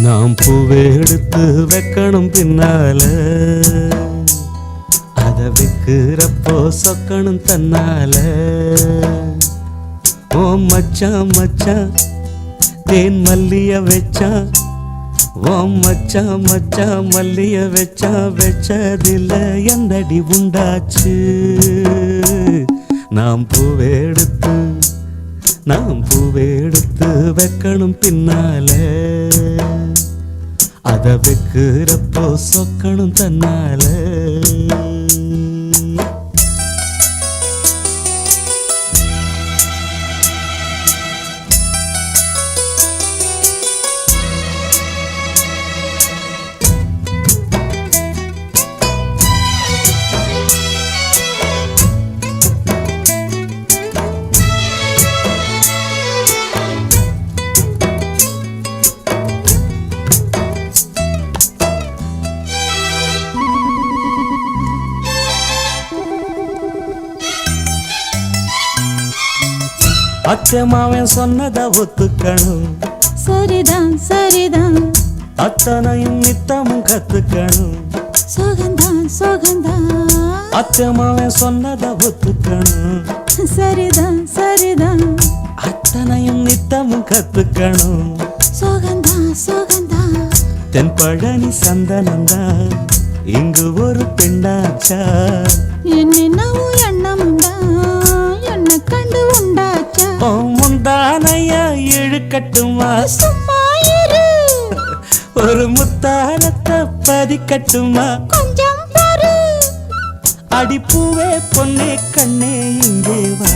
நாம் பூவை எடுத்து வைக்கணும் பின்னால, அத வைக்கிறப்போ சொக்கணும் தன்னால. ஓ மச்சான் மச்சான் தேன் மல்லிய வச்சான், ஓ மச்சான் மச்சான் மல்லிய வச்சான், வச்சதில்ல என்னடி உண்டாச்சு. நாம் பூவை எடுத்து வைக்கணும் பின்னால, அத வைக்கிறப்போ சொக்கணும் தன்னால. அச்சமாவன் சொன்னத ஒத்துக்கணும், சரிதான் சரிதான். அத்தனையும் நித்தமும் கத்துக்கணும், சோகந்தான் சோகந்தான். அச்சமாவன் சொன்னத ஒத்துக்கணும், சரிதான் சரிதான். அத்தனையும் நித்தமும் கத்துக்கணும், சோகந்தான் சோகந்தான். தென்பழனி சந்தனந்தான் இங்கு ஒரு பெண்ணாச்சா, என்னென்னவோ எண்ணமுண்டா என்ன கண்டு உண்டாச்சா. முந்தானையா இழுக்கட்டுமா, சும்மா இரு. ஒரு முத்தாரத்தை பதிக்கட்டுமா, கொஞ்சம் பாரு. அடிப்பூவே பொன்னே கண்ணே இங்கே வா.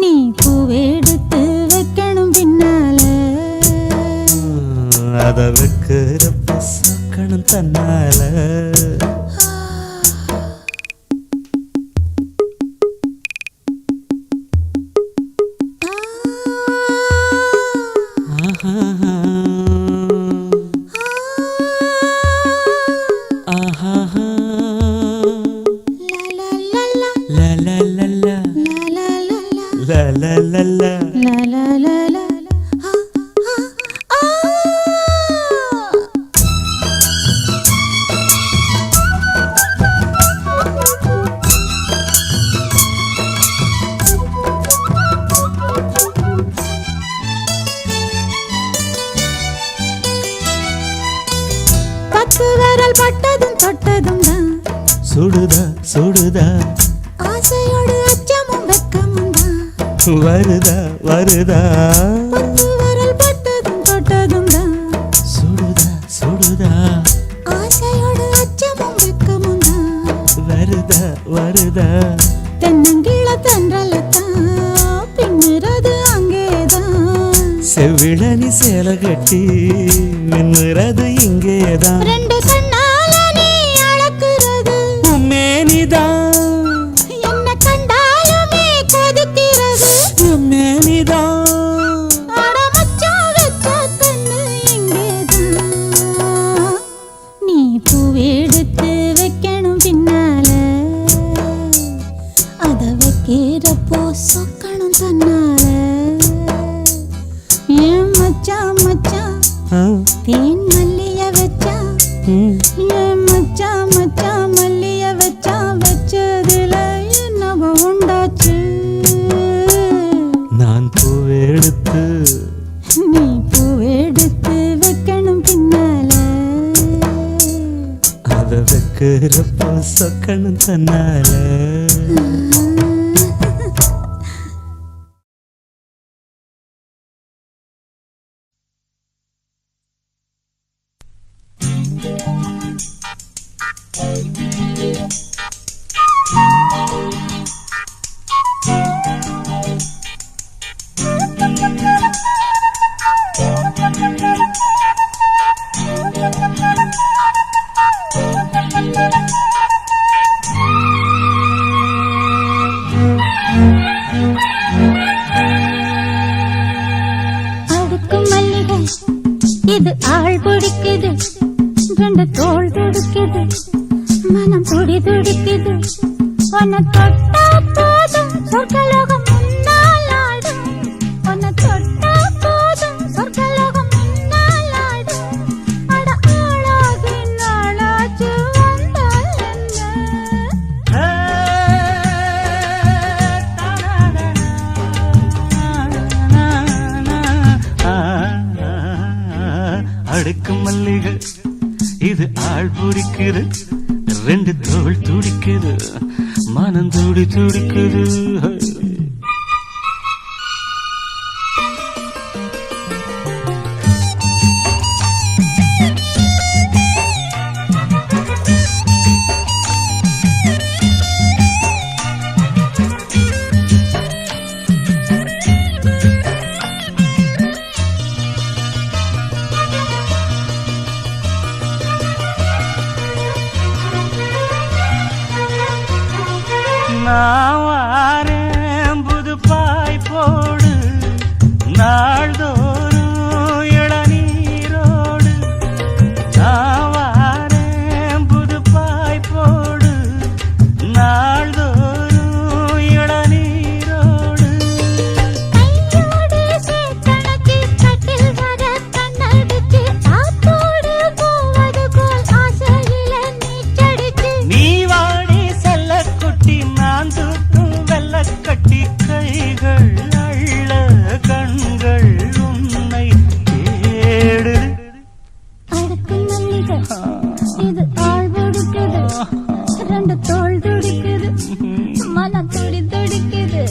நீ பூவெடுத்து வைக்கணும் பின்னால, அத வைக்கிறப்ப சொக்கணும் தன்னால. பத்து விரல் பட்டதும் தொட்டதும் தான் சுடுதா சுடுதா, ஆசையோடு அச்சமும் வெக்கமும் தான் வருதா வருதா. பத்து விரல் பட்டதும் தொட்டதும் தான் சுடுதா சுடுதா, ஆசையோடு அச்சமும் வெக்கமும் தான் வருதா வருதா. தென்னங்கீழ தென்றலத்தான் பின்னுறது அங்கேதான், செவ்விழனி சேலை கட்டி மின்னுறது இங்கேதான். ரெண்டு கண்ணால நீ அளக்குறது உம்மேனிதான், என்ன கண்டாலுமே கொதிக்கிறது உம்மேனிதான். அட மச்சான் வெச்ச கண்ணு இங்கேதான். நீ பூவெடுத்து வைக்கணும் பின்னால, அத வைக்கிறப்போ சொக்கணும் தன்னால. ஏன் மச்சான் மச்சான் தேன் மல்லிய வச்சா, ஏன் மச்சான் மச்சான் மல்லிய வச்சா, வச்சதுல என்னவோ உண்டாச்சு. நான் பூவெடுத்து நீ பூவெடுத்து வைக்கணும் பின்னால, அத வைக்கிறப்போ சொக்கணும் தன்னால. ஆள் பிடிக்குது, ரெண்டு தோள் துடிக்குது, மனம் துடி துடிக்குது. உன்னை தொட்டா போதும் சொர்க்கலோகம் முன்னால் ஆடும். உன்னை தொட்டா போதும் சொர்க்கலோகம் முன்னால் ஆடும். அட ஆளாகி நாளாச்சு வந்தால் என்ன? அடுக்கு மல்லிகை இது ஆள் பிடிக்குது, ரெண்டு தோள் துடிக்குது, மனம் துடி துடிக்குது. நான் வாரேன் புது பாய் போடு, நாள்தோறும் இளநீரோடு. நான் வாரேன் புது பாய் போடு, நாள்தோறும் இளநீரோடு. கையோடு சேத்தனக்கு கட்டில் வர கண்ணடிச்சு, ஆத்தோடு போவது போல் ஆசையில நீச்சடிச்சு. நீ வாடி செல்ல குட்டி, நான் தூக்கும் வெள்ள கட்டி. கைகள் அள்ள கண்கள் உன்னை தேடு. அடுக்கு மல்லிகை இது ஆள் பிடிக்குது, ரெண்டு தோள் துடிக்குது, மனம் துடி துடிக்குது.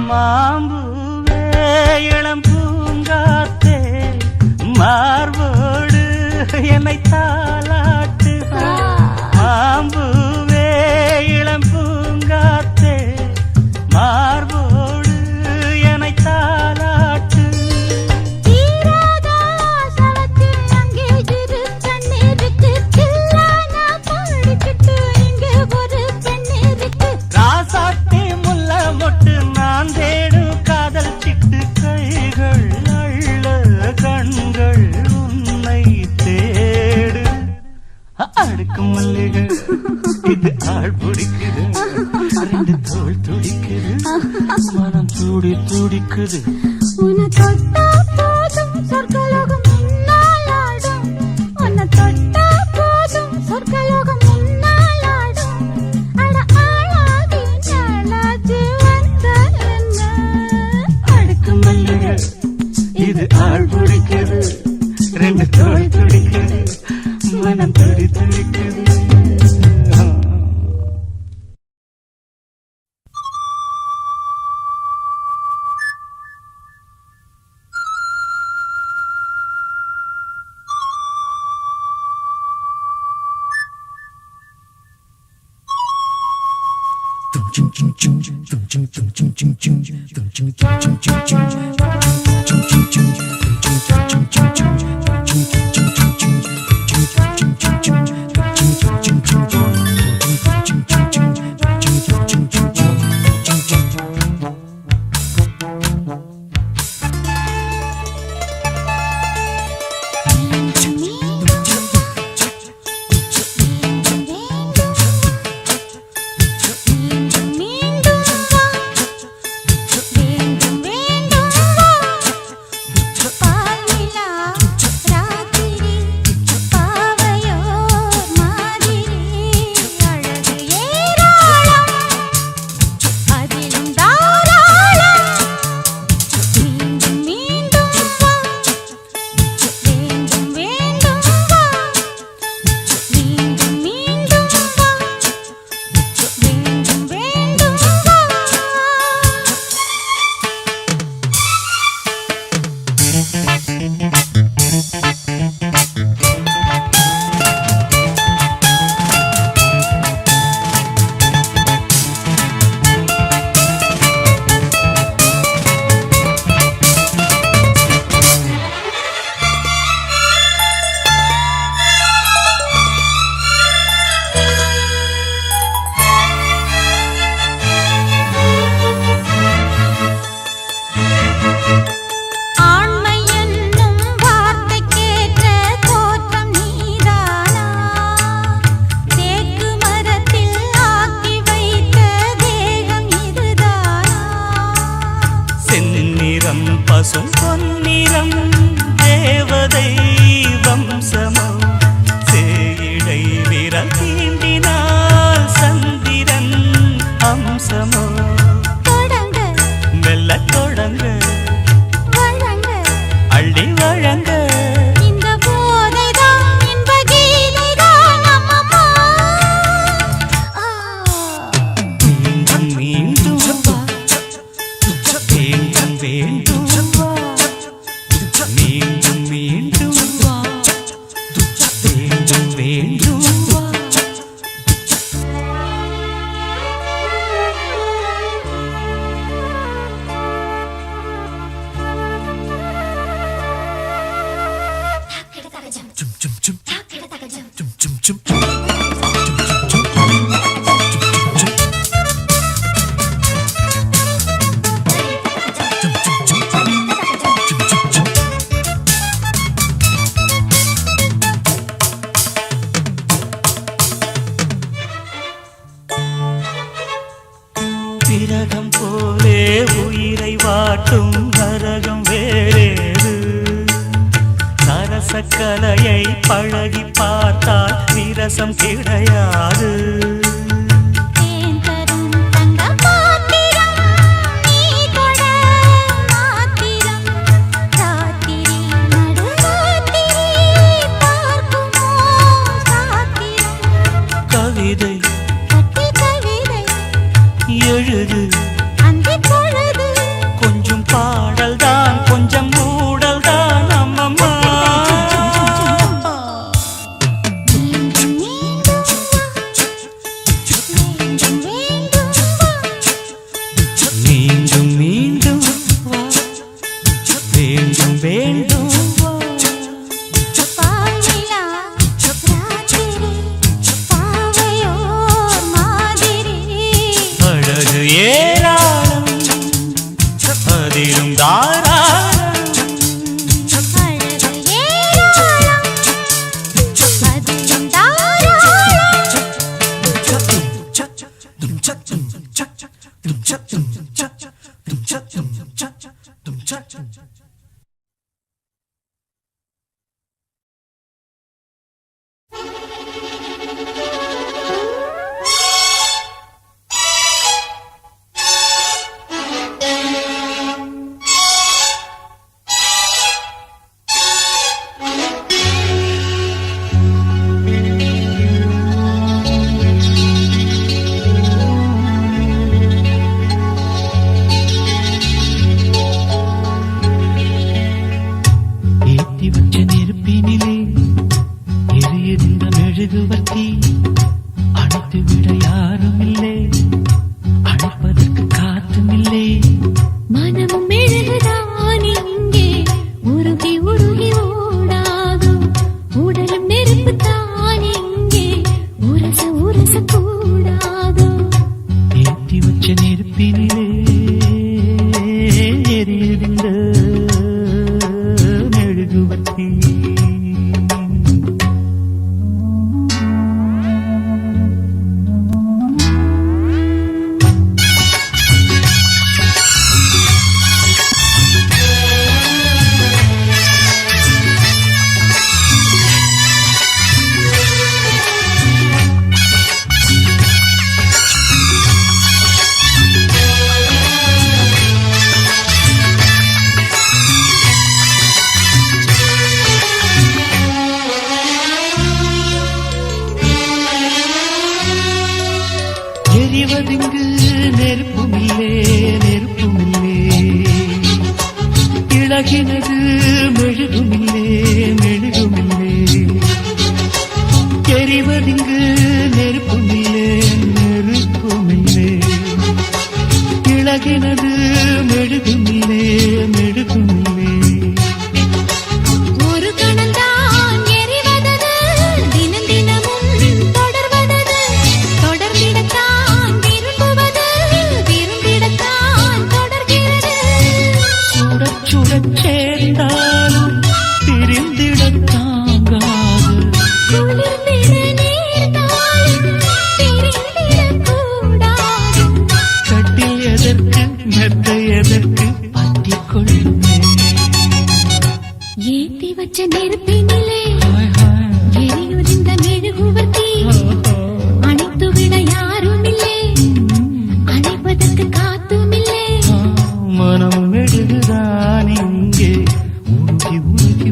மாம்பூவே இளம் பூங்காத்தே, மார்போடு என்னை தாலாட்டு. மாம்பூவே இளம் பூங்காத்தே, மார்போடு என்னை தாலாட்டு. தீராத ஆசை வச்சு அங்கே இரு கண்ணீருக்கு, சில்லான பாடிக்கிட்டு இங்கே ஒரு பெண்ணிருக்கு. ராசாத்தி முல்ல மொட்டு, நான் தேடும் காதல் சிட்டு. கைகள் அள்ள கண்கள் உன்னை தேடு. அடுக்கு மல்லிகை இது ஆள் பிடிக்குது, ரெண்டு தோள் துடிக்குது, மனம் துடி துடிக்குது. உன்னை தொட்டா போதும் சொர்க்கலோகம் முன்னால் ஆடும். உன்னை தொட்டா போதும் சொர்க்கலோகம் முன்னால் ஆடும். அட ஆளாகி நாளாச்சு வந்தால் என்ன? அடுக்கு மல்லிகை இது ஆள் பிடிக்குது, ரெண்டு தோள் துடிக்குது, மனம் துடி துடிக்குது. வழங்க இந்த போதைதான் இன்ப கீதைதான் அம்மம்மா. மீண்டும் மீண்டும் வா வேண்டும் வேண்டும் வா மீண்டும் மீண்டும் வா வேண்டும் வேண்டும் வா Chum chum chum chum chum chum விரகம் போலே உயிரை வாட்டும் நரகம் வேறேது சரசக்கலையை பழகி பார்த்தால் விரசம் கிடையாது தேன் தரும் தங்க பாத்திரம் நீ தொட மாத்திரம் ராத்திரி நடுராத்திரி பார்க்குமோ சாத்திரம் கவிதை கட்டி கவிதை எழுது அந்திப் பொழுது கொஞ்சம் பாடல் தான் கொஞ்சம் மூடல் தான் அம்மம்மா மீண்டும் மீண்டும் மீண்டும் மீண்டும் வா வேண்டும் வேண்டும் வா பாய்நிலா ராத்திரி பாவையோர் மாதிரி அழகு ஏராளம் அதிலும் தாராளம் அழகு ஏராளம் அதிலும் தாராளம் ஏத்தி வச்ச நெருப்பினிலே எரியுகின்ற மெழுகுவர்த்தி அணைத்து விட யாரும் இல்லை அணைப்பதற்கு காத்தும் இல்லை மனமும் மெழுகுதான் இங்கே உருகி உருகி ஓடாகும் உடலும் நெருப்பு தான் இங்கே உரச உரச கூடாகும் ஏத்தி வச்ச நெருப்பினிலே எரியுகின்ற மெழுகுவர்த்தி எரிவதிங்கு நெருப்புமில்லே நெருப்புமில்லே இழகினது மெழுகுமில்லே மெழுகுமில்லே எரிவதிங்கு நெருப்புமில்லே நெருப்புமில்லே இழகினது மெழுகுமில்லே மெழுகுமில்லே ஒரு கணந்தான் எரிவதது தினம் தினமும் தொடர்வதது தொடர்ந்திடத்தான் விரும்புவது விரும்பிடத்தான் தொடர்கிறது சுடச் சுடச் சேர்ந்தாலும் பிரிந்திடத் தாங்காது குளிர்ந்திட நேர்ந்தாலும் பிரிந்திடக் கூடாது கட்டில் எதற்கு மெத்தை எதற்கு பற்றிக் கொள்ளுமே ஏத்தி வச்ச நெருப்பினிலே ஹாய் ஹாய் எரியுதிர்ந்த மெழுகுவர்த்தி அணைத்து விட யாரும் இல்லை அணைப்பதற்கு காத்தும் இல்லை மனம் மெழுகுதான் இங்கே உருகி உருகி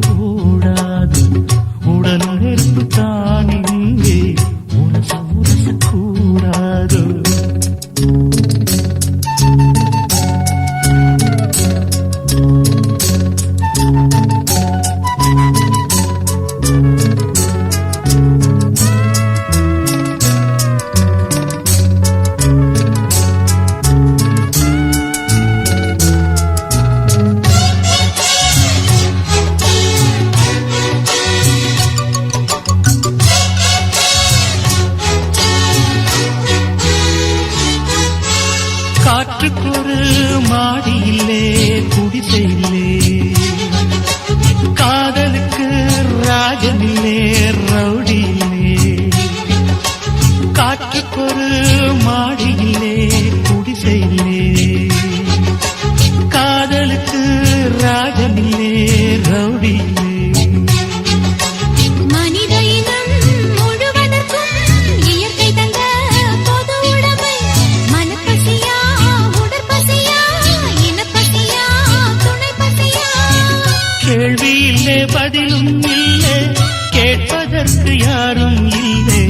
நமக்கொரு மாடியிலே குடிசையிலே காதலுக்கு ராஜனிலே ரவுடியிலே மனித இனம் முழுவதற்கும் இயற்கை தந்த பொது உடைமை. மனப்பசியா உடற்பசியா இனப்பசியா துணை பசியா? கேள்வி இல்லை பதிலும் இல்லை கேட்பதற்கு யாரும் இல்லை.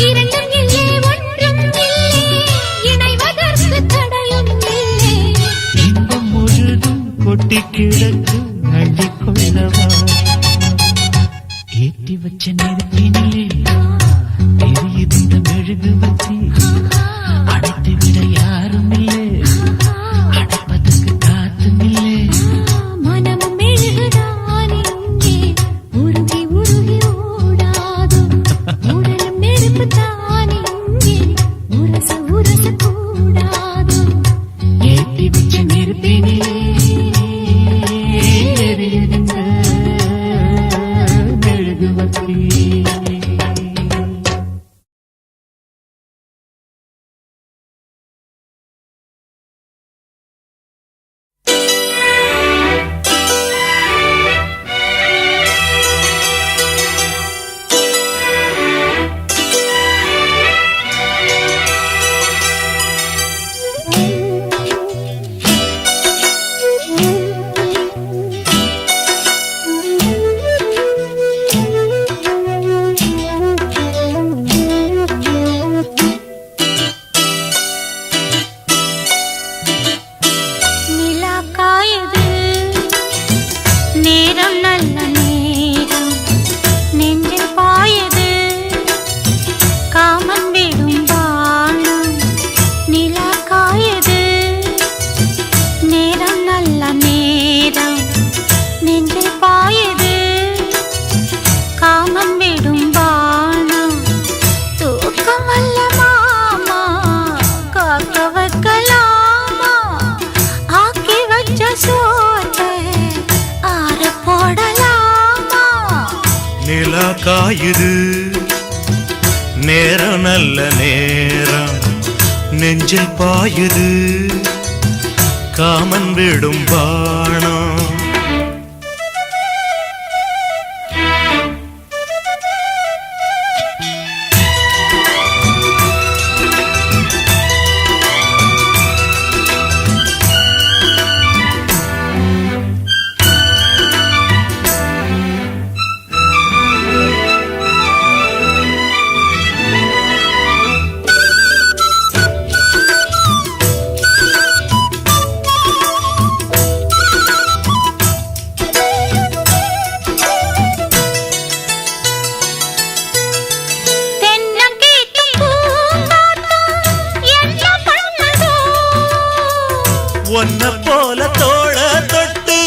இரண்டும் இல்லை ஒன்றும் இல்லை இணைவதற்கு தடையும் இல்லை. இன்பம் முழுதும் கொட்டி கிடக்கு அள்ளிக்கொள்ளவா ஏற்றி வச்ச நெருப்பினிலே தெரியுது இந்த மெழுகு வச்சி அடைத்து விட யாரும் இல்லை அடைப்பதற்கு காத்தும் இல்லை. மனமும் மெழுகுதான் இங்கே உருகி உருகி ஓடாதோ. உடலும் நெருப்புதான் இங்கே உரச உரச கூடாதோ. ஏற்றி வச்ச நெருப்பினிலே எரியுது இந்த மெழுகு வச்சி. நிலா காயுது நேரம் நல்ல நேரம் நெஞ்சில் பாயுது காமன் விடும் வானம். நிலா காயுது நேரம் நல்ல நேரம் நெஞ்சில் பாயுது காமன் விடும் வானம். தூக்கம் அல்ல மாமா காக்க வைக்கலாமா? ஆக்கி வச்ச சோத்தை ஆற போடலாமா? நிலா காயுது நேரம் நல்ல நேரம் நெஞ்சில் பாயுது காமன் விடும் பாணம். தென்னங்கீத்தும் பூங்காத்தும் என்ன பண்ணுதோ? ஒன்ன போல தோள தொட்டு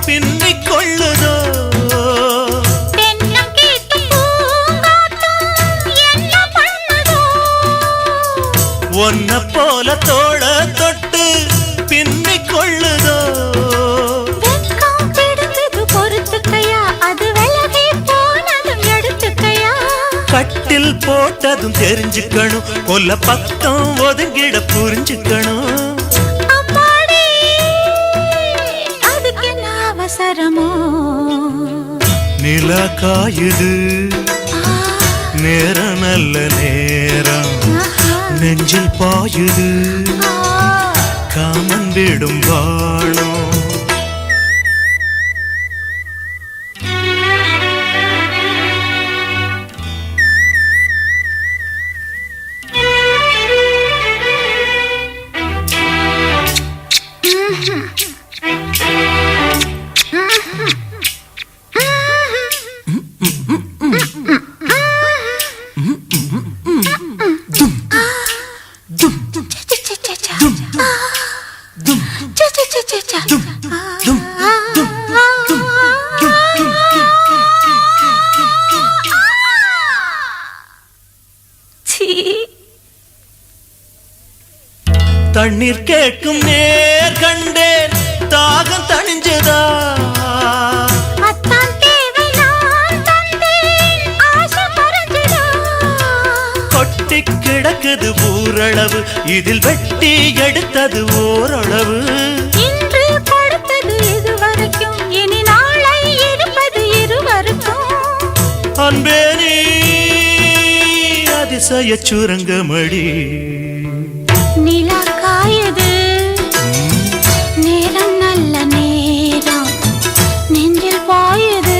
பின்னிக் கொள்ளுதோ. தென்னங்கீத்தும் பூங்காத்தும் என்ன பண்ணுதோ? ஒன்ன போல தோள தொட்டு பின்னிக் கொள்ளுதோ. வெட்கம் பிடிக்குது பொறுத்துக்கையா? அது விலகி போனதும் எடுத்துக்கையா? கட்டில் போட்டதும் தெரிஞ்சுக்கணும் கொல்ல பக்கம் ஒதுங்கிட புரிஞ்சுக்கணும். அம்மாடி அதுக்கு என்ன அவசரமோ? நிலா காயுது நேரம் நல்ல நேரம் நெஞ்சில் பாயுது காமன் விடும் வாணம். தண்ணீர் கேட்கும் நேர் கண்டேன் தாகம் தணிஞ்சதா கொட்டி கிடக்குது நூறளவு இதில் வெட்டி எடுத்தது ஓரளவு இன்று கொடுத்தது இதுவரைக்கும் இனி நாளை இருப்பது இருவருக்கும் அன்பே நீ அதிசய சுரங்கமடி நிலா காயுது நேரம் நல்ல நேரம் நெஞ்சில் பாயுது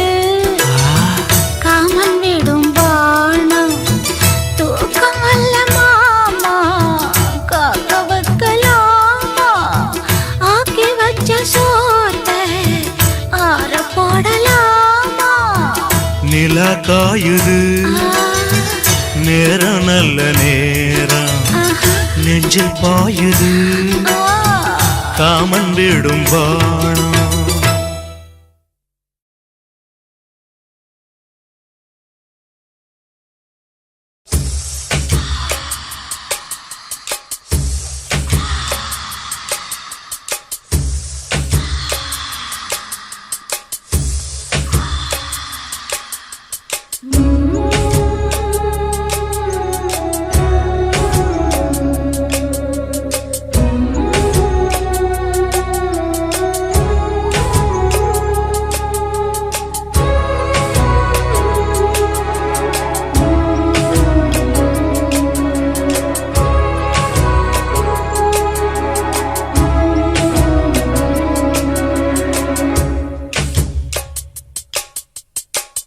காமன் விடும் வானம் தூக்கம் அல்ல மாமா காக்க வைக்கலாமா ஆக்கி வச்ச சோத்தை ஆற போடலாமா நிலா காயுது நேரம் நல்ல நேரம் நெஞ்சில் பாயுது காமன் விடும் வானம்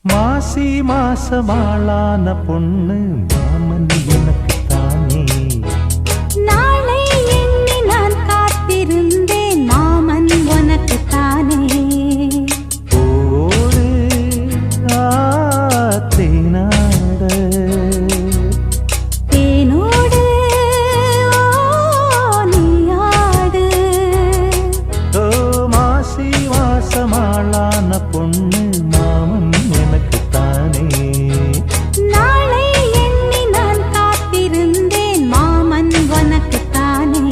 மாசி மாசமாளான பொண்ணு மாமன் எனக்கு தானே நாளை எண்ணி நான் காத்திருந்தேன் மாமன் உனக்கு தானே ஓடு தேனாட தேனோடு நீயாடு ஓ மாசி மாசமாளான பொண்ணு மாமன் எனக்கு தானே நாளை எண்ணி நான் காத்திருந்தேன் மாமன் உனக்கு தானே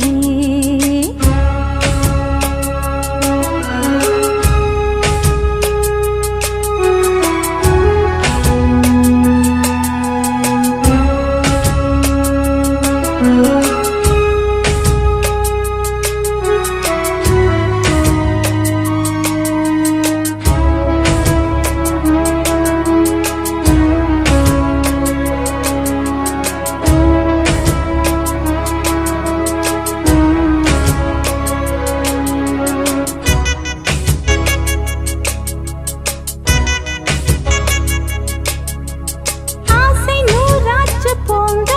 ஆசை நூறாச்சு போங்க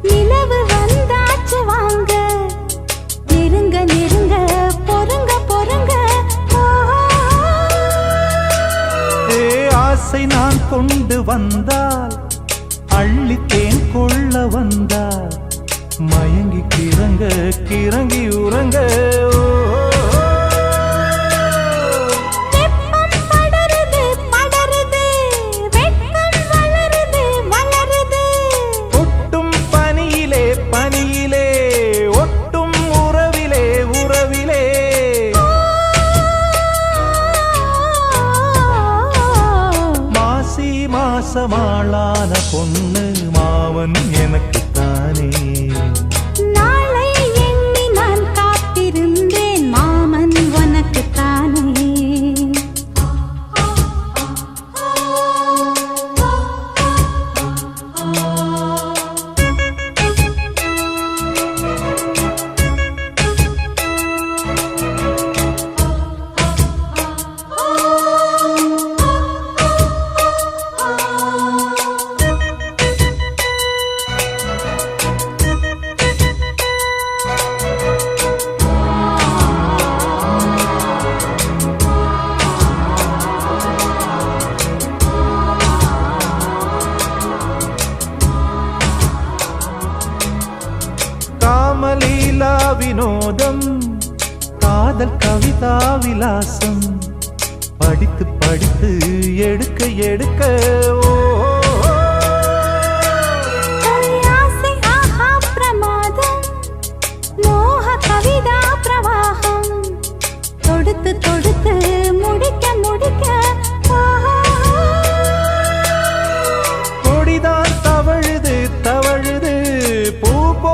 நிலவு வந்தாச்சு வாங்க நெருங்க நெருங்க பொறுங்க பொறுங்க ஏ ஆசை நான் கொண்டு வந்தால் அள்ளித்தேன் கொள்ள வந்தால் மயங்கி கிறங்க கிறங்கி உறங்க வெப்பம் படருது படருது வெட்கம் வளருது வளருது ஒட்டும் பனியிலே பனியிலே ஒட்டும் உறவிலே உறவிலே மாசி மாசமாளான பொண்ணு மாவன் எனக்கு தானே நாளை எண்ணி நான் காத்திருந்தேன் மாமன் உனக்கு தானே காமலீலா வினோதம் காதல் கவிதா விலாசம் படித்து படித்து எடுக்க எடுக்க ஓ ஆசை ஆஹா பிரமாதம் மோக கவிதா பிரவாகம் தொடுத்து தொடுத்து முடிக்க முடிக்க கொடிதான் தவழுது தவழுது பூ போ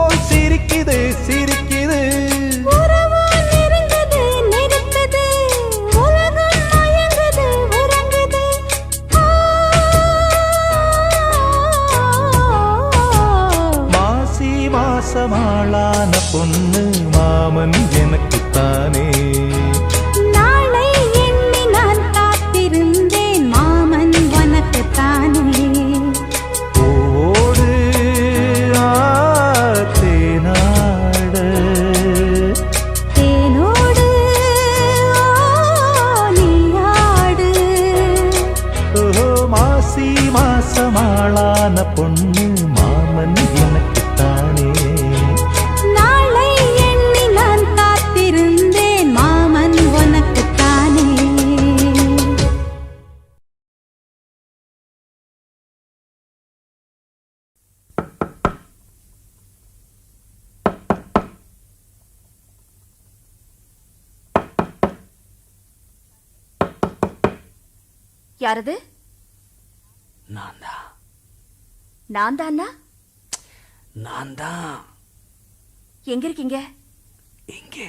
பொண்ணு மாமன் எனக்குத்தானே. நாளை எண்ணி நான் காத்திருந்தேன் மாமன் உனக்குத்தானே. ஓடு தேனாட தேனோடு நீயாடு. மாசி மாசமாளான பொண்ணு மாமன் எனக்குத்தானே. நாளை எண்ணி நான் காத்திருந்தேன் மாமன் உனக்குத்தானே. யாரது? நான் தான் நான் தானா? நான் தான். எங்க இருக்கீங்க? எங்கே?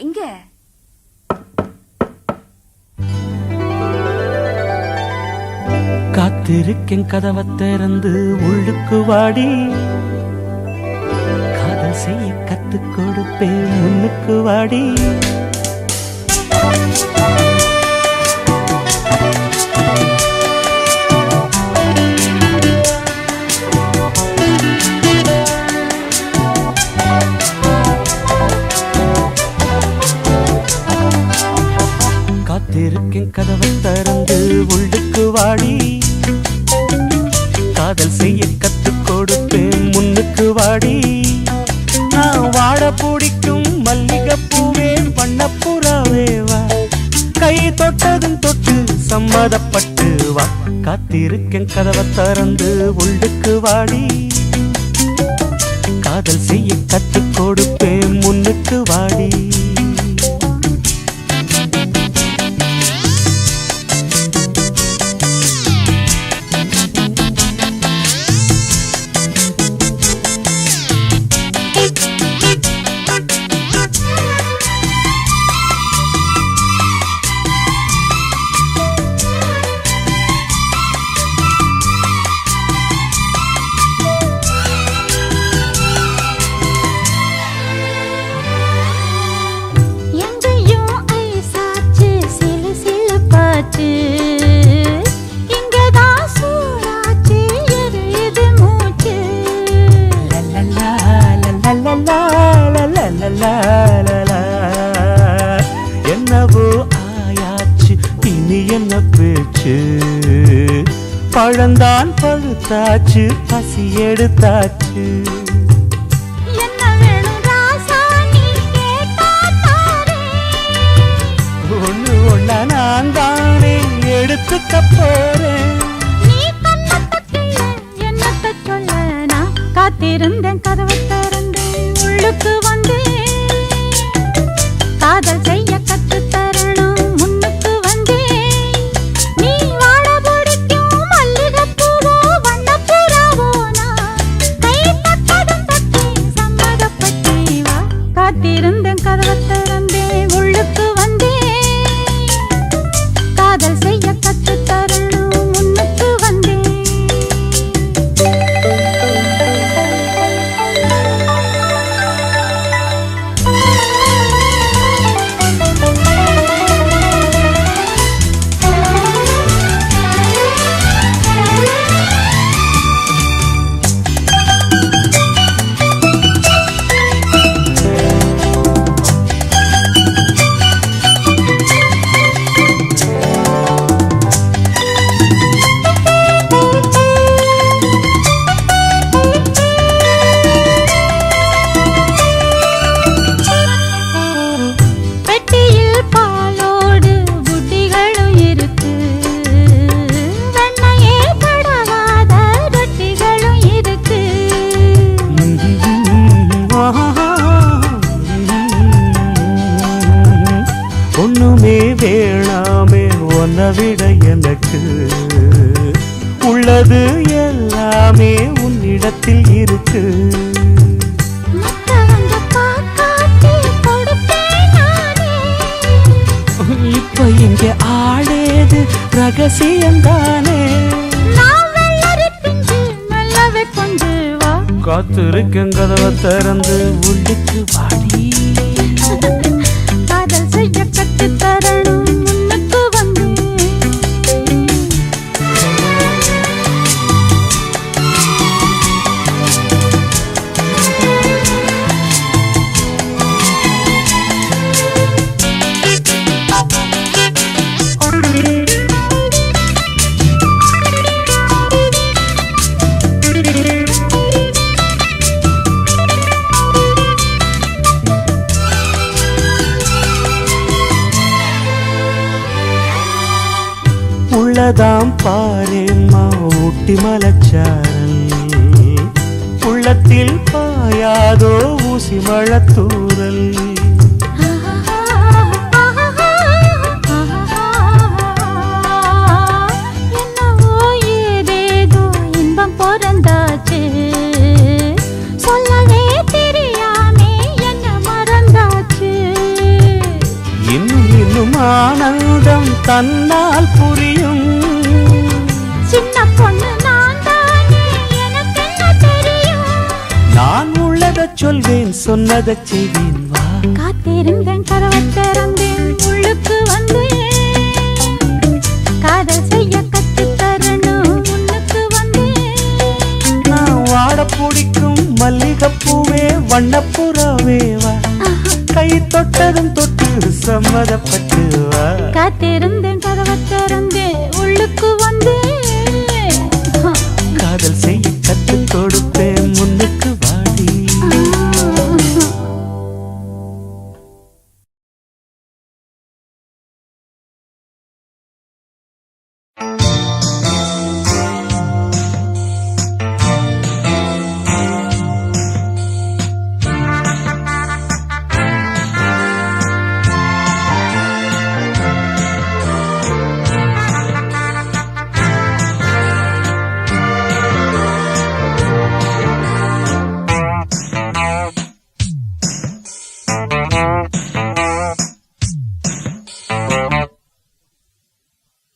எங்க? காத்திருக்கேன் கதவை திறந்து உள்ளுக்கு வாடி. காதல் செய்ய கத்துக் கொடுப்பேன் முன்னுக்கு வாடி. காத்திருக்கேன் கதவை திறந்து உள்ளுக்கு வாடி. காதல் செய்ய கத்துக் கொடுப்பேன் முன்னுக்கு வாடி. நான் வாட பிடிக்கும் மல்லிகைப்பூவே வண்ணப்புறாவே வா. கை தொட்டதும் தொட்டு சம்மதப்பட்டு வா. காத்திருக்கேன் கதவை திறந்து உள்ளுக்கு வாடி. காதல் செய்ய கத்துக் கொடுப்பேன் முன்னுக்கு வாடி. எங்கேயும் ஐசாச்சு சிலு சிலுப்பாச்சு. இங்கதான் சூடாச்சு எரியுது மூச்சு. என்னவோ ஆயாச்சு இனி என்ன பேச்சு. பழந்தான் பழுத்தாச்சு பசி எடுத்தாச்சு. என்ன வேணும் ராசா நீ கேட்டா தாரேன். ஒண்ணு ஒண்ணா நான் தானே எடுத்துக்க போறேன். நீ கண்ணத்தக்கில்ல என்னத்த சொல்ல நான் காத்திருந்தேன் கதவை திறந்து உள்ளுக்கு வந்தேன். காதல் செய்ய கற்றுத் தரணும் முன்னுக்கு வந்தேன். நீ வாட பிடிக்கும் மல்லிகைப்பூவோ வண்ணப்புறாவோ நான் கை தொட்டதும் தொட்டு சம்மதப்பட்டு வா. காத்திருந்தேன் கதவை திறந்தேன் உள்ளுக்கு வந்தேன். காதல் செய்ய கற்றுத் தரணும் முன்னுக்கு வந்தேன். பெட்டியில் பாலோடு புட்டிகளும் இருக்கு. வெண்ணையே படவாத ரொட்டிகளும் இருக்கு. ஒண்ணுமே வேணாமே உன்னை விட எனக்கு. உள்ளது எல்லாமே உன்னிடத்தில் இருக்கு. மத்தவங்க பார்க்காட்டி கொடுப்பேன் நானே. இப்ப இங்க ஆடேது ரகசியம்தானே. நான் வெள்ளரி பிஞ்சு மெல்லவே கொண்டு வா. காத்திருக்கேன் கதவை திறந்து உள்ளுக்கு வாடி. காதல் செய்ய கற்றுத் தரணும் முன்னுக்கு வந்து. உள்ளதாம் பாரேம்மா ஊட்டி மலச்சாரல், உள்ளத்தில் பாயாதோ ஊசி மழத்தூரல். என்னவோ ஏதேதோ இன்பம் பிறந்தாச்சு, சொல்லவே தெரியாமே என்ன மறந்தாச்சு. இன்னும் இன்னும் ஆனந்தம் தன்னால் புரியும். சின்ன பொண்ணு நான் தானே, எனக்கு என்ன தெரியும். நான் உள்ளதைச் சொல்வேன் சொன்னதைச் செய்வேன் வா. காத்திருந்தேன் கதவை திறந்தேன் உள்ளுக்கு வந்தேன். காதல் செய்ய கற்றுத் தரணும் முன்னுக்கு வந்தேன். நான் வாட பிடிக்கும் மல்லிகைப்பூவே வண்ணப்புறாவே வா. கை தொட்டதும் தொட்டு சம்மதப்பட்டு வா. காத்திருந்தேன் கதவை திறந்தேன் உள்ளுக்கு வந்தேன். காதல் செய்ய கற்றுக் கொடுப்பேன் முன்னுக்கு வாடி.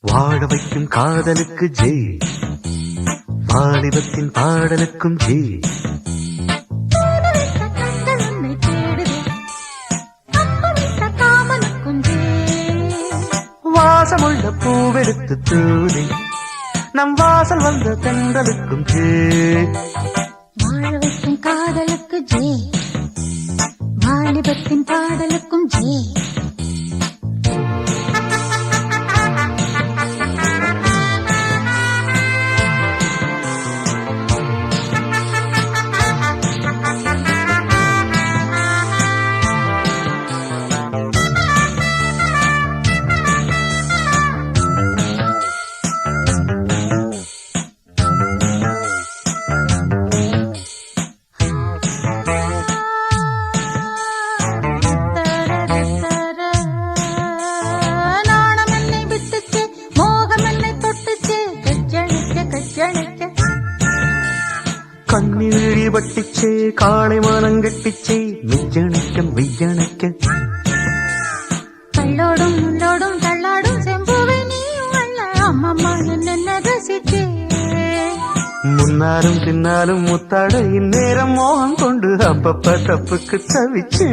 வாழ வைக்கும் காதலுக்கு ஜெய், வாலிபத்தின் பாடலுக்கும் ஜெய். உன்னை தேடுதே, அப்பமிட்ட காமனுக்கும் வாசமுள்ள பூவெடுத்து தூதி நம் வாசல் வந்த தென்றலுக்கும் ஜெய். வாழ வைக்கும் காதலுக்கு ஜே, வாலிபத்தின் பாடலுக்கும் ஜே. கண்ணீழி வட்டிச்சே காளை மானங்கட்டிச்சே மெய்யணைக்க மெய்யணைக்க. கள்ளோடும் உள்ளோடும் தள்ளாடும் செம்புவை நீயும் அல்ல அம்மம்மா என்ன ரசிச்சே. முன்னாலும் பின்னாலும் முத்தாட இந்நேரம் மோகம் கொண்டு அப்பப்ப தப்புக்கு தவிச்சே.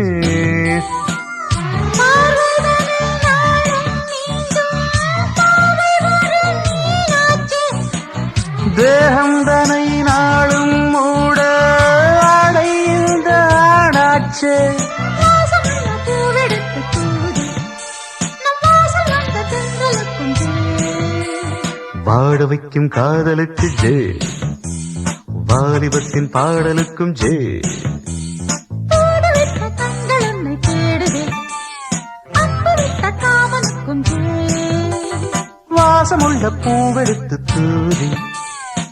தேகம் தனை நாளும் மூட அடைந்த ஆடாச்சே. வாட வைக்கும் காதலுக்கு ஜே, வாலிபத்தின் பாடலுக்கும் ஜே. வாசமுள்ள பூவெடுத்து தூதி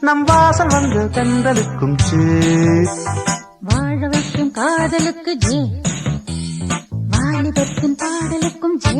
நம் வாசல் வந்த தென்றலுக்கும் ஜே. வாழ வைக்கும் காதலுக்கு ஜே, வாலிபத்தின் பாடலுக்கும் ஜே.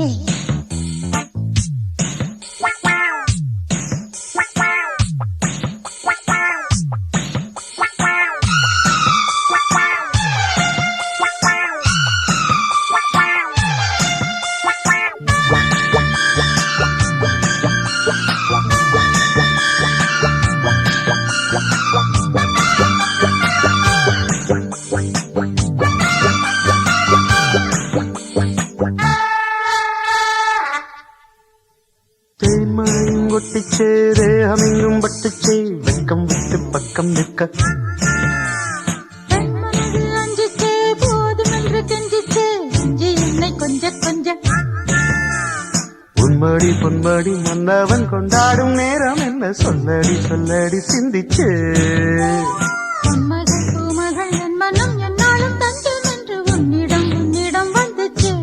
கட்டிச்சே தேகமெங்கும் பட்டுச்சே வெக்கம் விட்டு பக்கம் நிற்க என் மனது அஞ்சிச்சே போதும் என்று கெஞ்சிச்சே இஞ்சி என்னை கொஞ்ச கொஞ்ச உன்மடி பொன்மடி மன்னவன் கொண்டாடும் நேரம் என்ன சொல்லடி சொல்லடி சிந்திச்சே உன்மகள் பூமகள் என் மனம் என்னாலும் தஞ்சம் என்று உன்னிடம் வந்துச்சே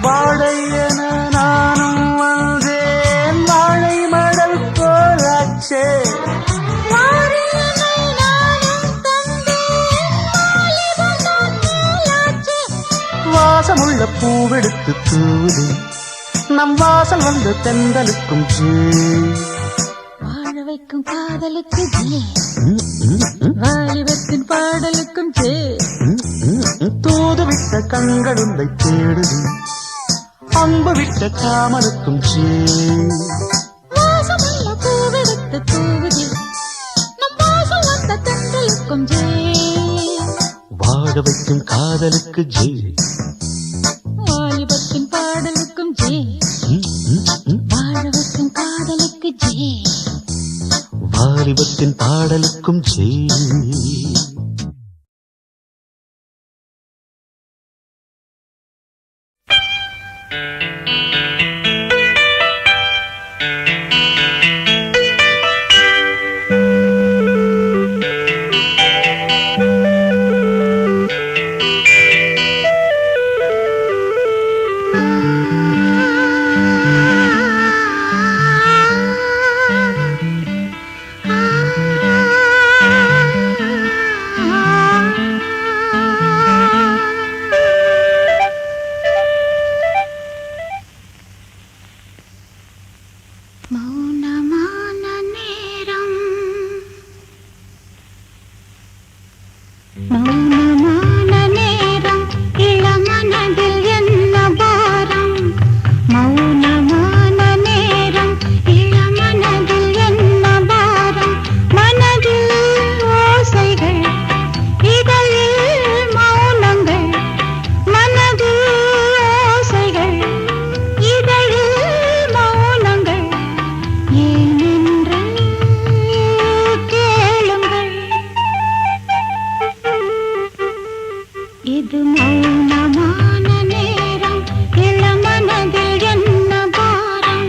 வாழை என நானும் வந்தேன் வாழை மடல் போலாச்சே வாரியினை நானும் தந்தேன் வாலிபம் தான் மேலாச்சே வாசமுள்ள பூவெடுத்து தூது நம் வாசல் வந்த தெந்தலுக்கும் ஜே வாழ வைக்கும் காதலுக்கு ஜே வாலிபத்தின் பாடலுக்கும் ஜே தூது விட்ட கண்கள் உன்னை தேடுது அன்பு விட்ட காமனுக்கும் ஜே வாசமுள்ள பூவெடுத்து தூவுதி நம் வாசல் வந்த தென்றலுக்கும் ஜே வாழ வைக்கும் காதலுக்கு ஜே வாலிபத்தின் பாடலுக்கும் ஜே வாழ வைக்கும் காதலுக்கு ஜே வாலிபத்தின் பாடலுக்கும் ஜே மௌனமான நேரம் மௌனமான நேரம் இளமனதில் என்ன பாரம் மௌனமான நேரம் இளமனதில் என்ன பாரம் மனதில் ஓசைகள் இதழில் மௌனங்கள் மனதில் ஓசைகள் இதழில் மௌனங்கள் ஏனென்று கேளுங்கள் இது மௌனமான நேரம் இளமனதில் என்ன பாரம்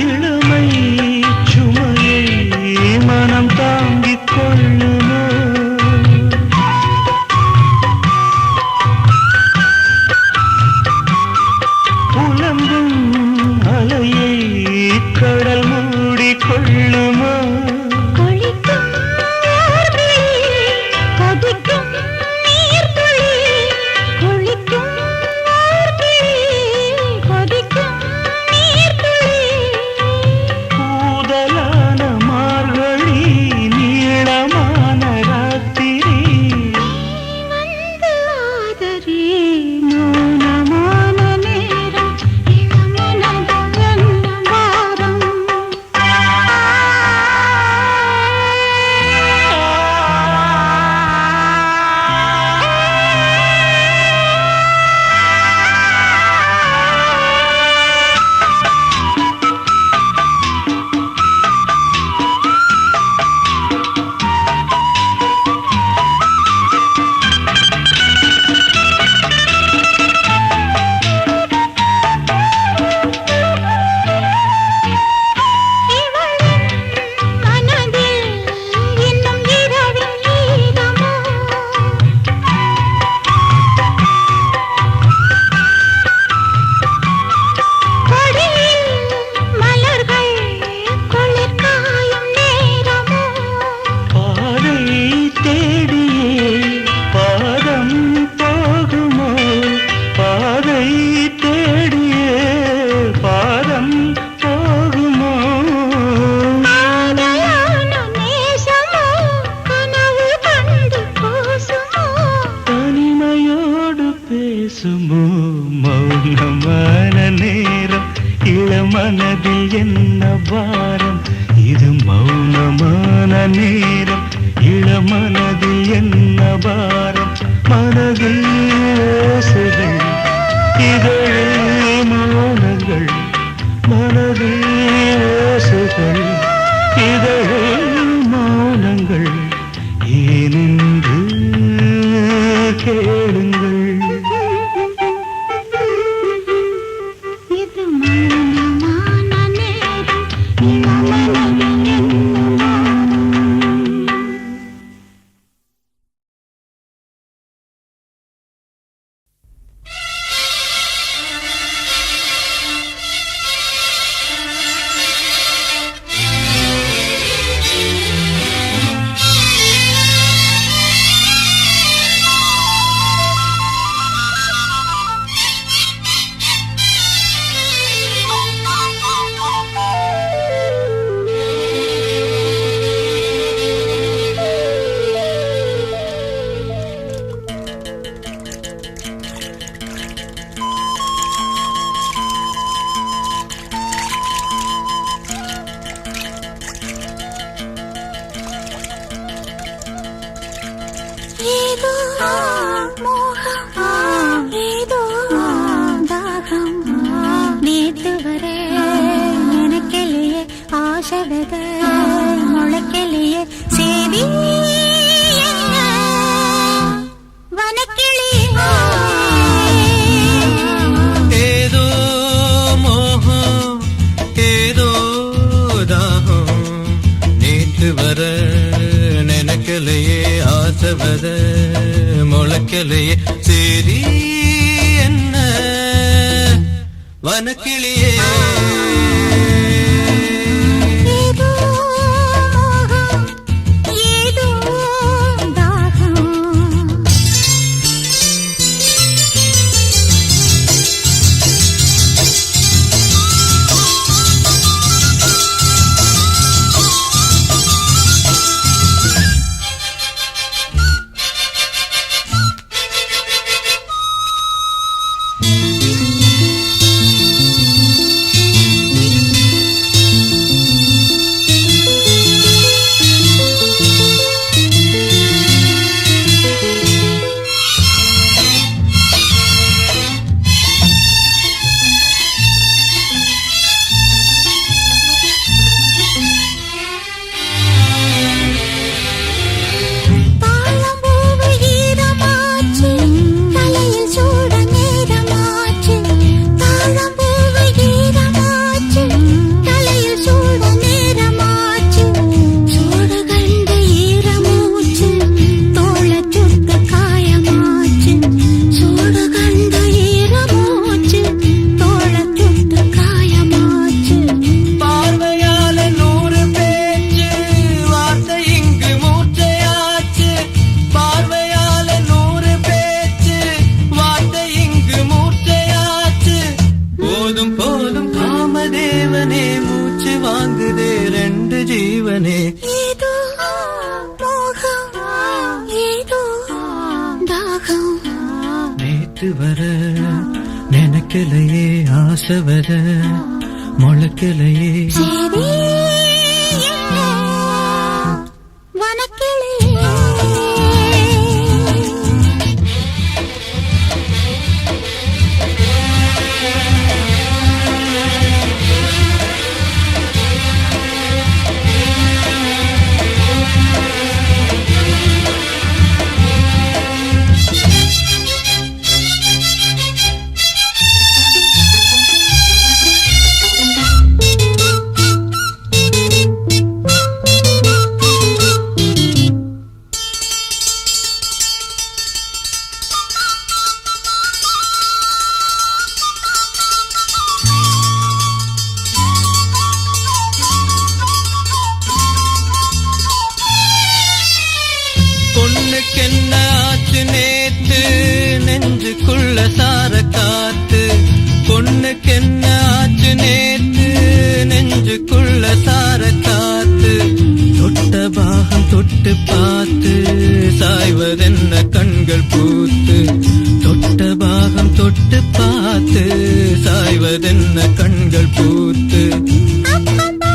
இளமை சுமையை மனம் தாங்கிக் கொள்ளுமோ புலம்பும் அலையை கடல் மூடிக்கொள்ளுமோ கொளிக்கும் ஓர்விழி, கொதிக்கும் நீர்த்துளி. கொளிக்கும் ஓர்விழி, கொதிக்கும் நீர்த்துளி. கூதலான மார்கழி நீளமான ராத்திரி வந்து ஆதரி மௌனமான நேரம் இளமனதில் என்ன பாரம் வாரம் இது மௌனமான நேரம் இளமனதில் என்ன பாரம் மனதில் ஓசைகள் இதழில் மௌனங்கள் மனதில் ஓசைகள் இதழில் மௌனங்கள் ஏனென்று கேளுங்கள் இது மௌனமான நேரம் இளமனதில் என்ன ஏதோ மோகம் ஏதோ தாகம் நேத்து வர நினைக்கலையே ஆசை வித முளைக்கலையே சேதி வனக்கிளியே ஏதோ மோகம் ஏதோ தாகம் நேற்று வர நினைக்கலையே ஆசவத முளைக்கலையே சரி என்ன வனக்கிளியே ஏதோ மோகம் ஏதோ தாகம் தாளம்பூவு ஈரமாச்சு தலையில் சூட நேரமாச்சு தாளம்பூவு ஈரமாச்சு தலையில் சூட நேரமாச்சு சூடு கண்டு ஈரமூச்சு தோள சுத்த காயமாச்சு சூடு கண்டு ஈரமூச்சு தோள சுத்த காயமாச்சு பார்வையால 100 பேச்சு வார்த்தை இங்கு மூச்சையாச்சு பார்வையால 100 பேச்சு வார்த்தை இங்கு மூச்சையாச்சு போதும் போதும் காமதேவனே மூச்சு வாங்குதே 2 ஜீவனே ஏதோ மோகம் ஏதோ தாகம் நேற்று வர நினைக்கலையே ஆசை வர முளைக்கலையே சரி வனக்கிளியே பொண்ணுக்கென்ன ஆச்சு நேத்து நெஞ்சுக்குள்ள சார காத்து பொண்ணுக்கென்ன ஆச்சு நேத்து நெஞ்சுக்குள்ள சார காத்து தொட்ட பாகம் தொட்டு பார்த்து சாய்வதென்ன கண்கள் பூத்து தொட்ட பாகம் தொட்டு பார்த்து சாய்வதென்ன கண்கள் பூத்து அப்பப்பா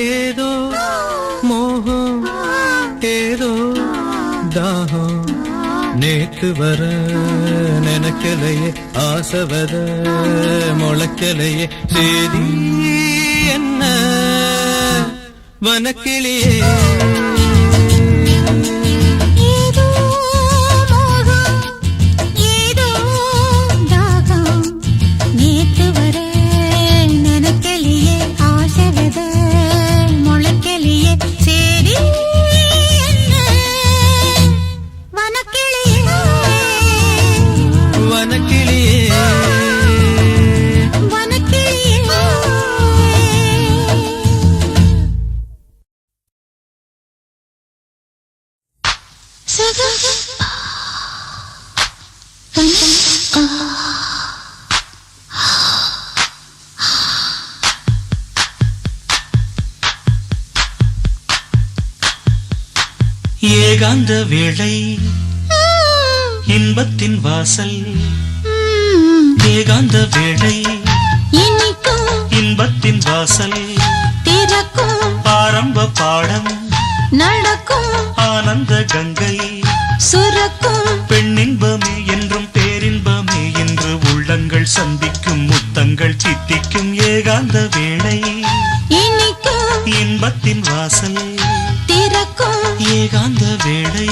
ஏதோ மோகம் ஏதோ தாகம் நேத்து வர நினைக்கலையே ஆசவத முளைக்கலையே சேதி என்ன வனக்கிளியே ஏதோ மோகம் ஏதோ தாகம் நேத்து வர நினைக்கலையே ஆசை வித முளைக்கலையே சரி என்ன வனக்கிளியே வனக்கிளியே ஏகாந்த வேளை இன்பத்தின் வாசல் ஏகாந்த வேளை இனிக்கும் இன்பத்தின் வாசல் திறக்கும் ஆரம்ப பாடம் நடக்கும் ஆனந்த கங்கை சுரக்கும் பெண்ணின்பமே என்றும் பேரின்பமே என்று உள்ளங்கள் சந்திக்கும் முத்தங்கள் தித்திக்கும் ஏகாந்த வேளை இனிக்கும் இன்பத்தின் வாசல் திறக்கும் ஏகாந்த வேளை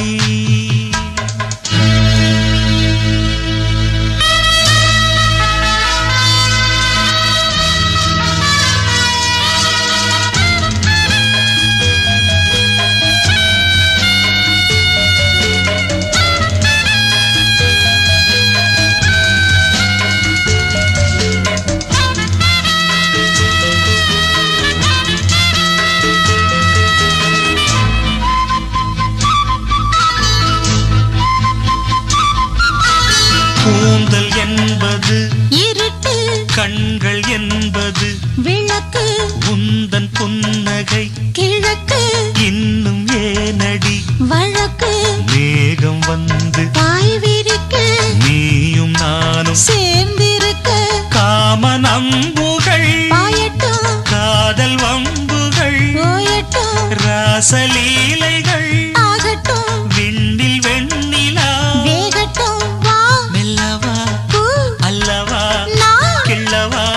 கூந்தல் என்பது இருட்டு கண்கள் என்பது விளக்கு உந்தன் புன்னகை கிழக்கு இன்னும் ஏனடி வழக்கு மேகம் வந்து பாய் விரிக்க நீயும் நானும் சேர்ந்திருக்க காம நம்புகள் பாயட்டும் காதல் வம்புகள் போயட்டும் ராசலீலைகள் ஆகட்டும் விண்ணில் வெண்ணிலா வேகட்டும் வா மெல்லவா பூ அல்லவா நான் கிள்ளவா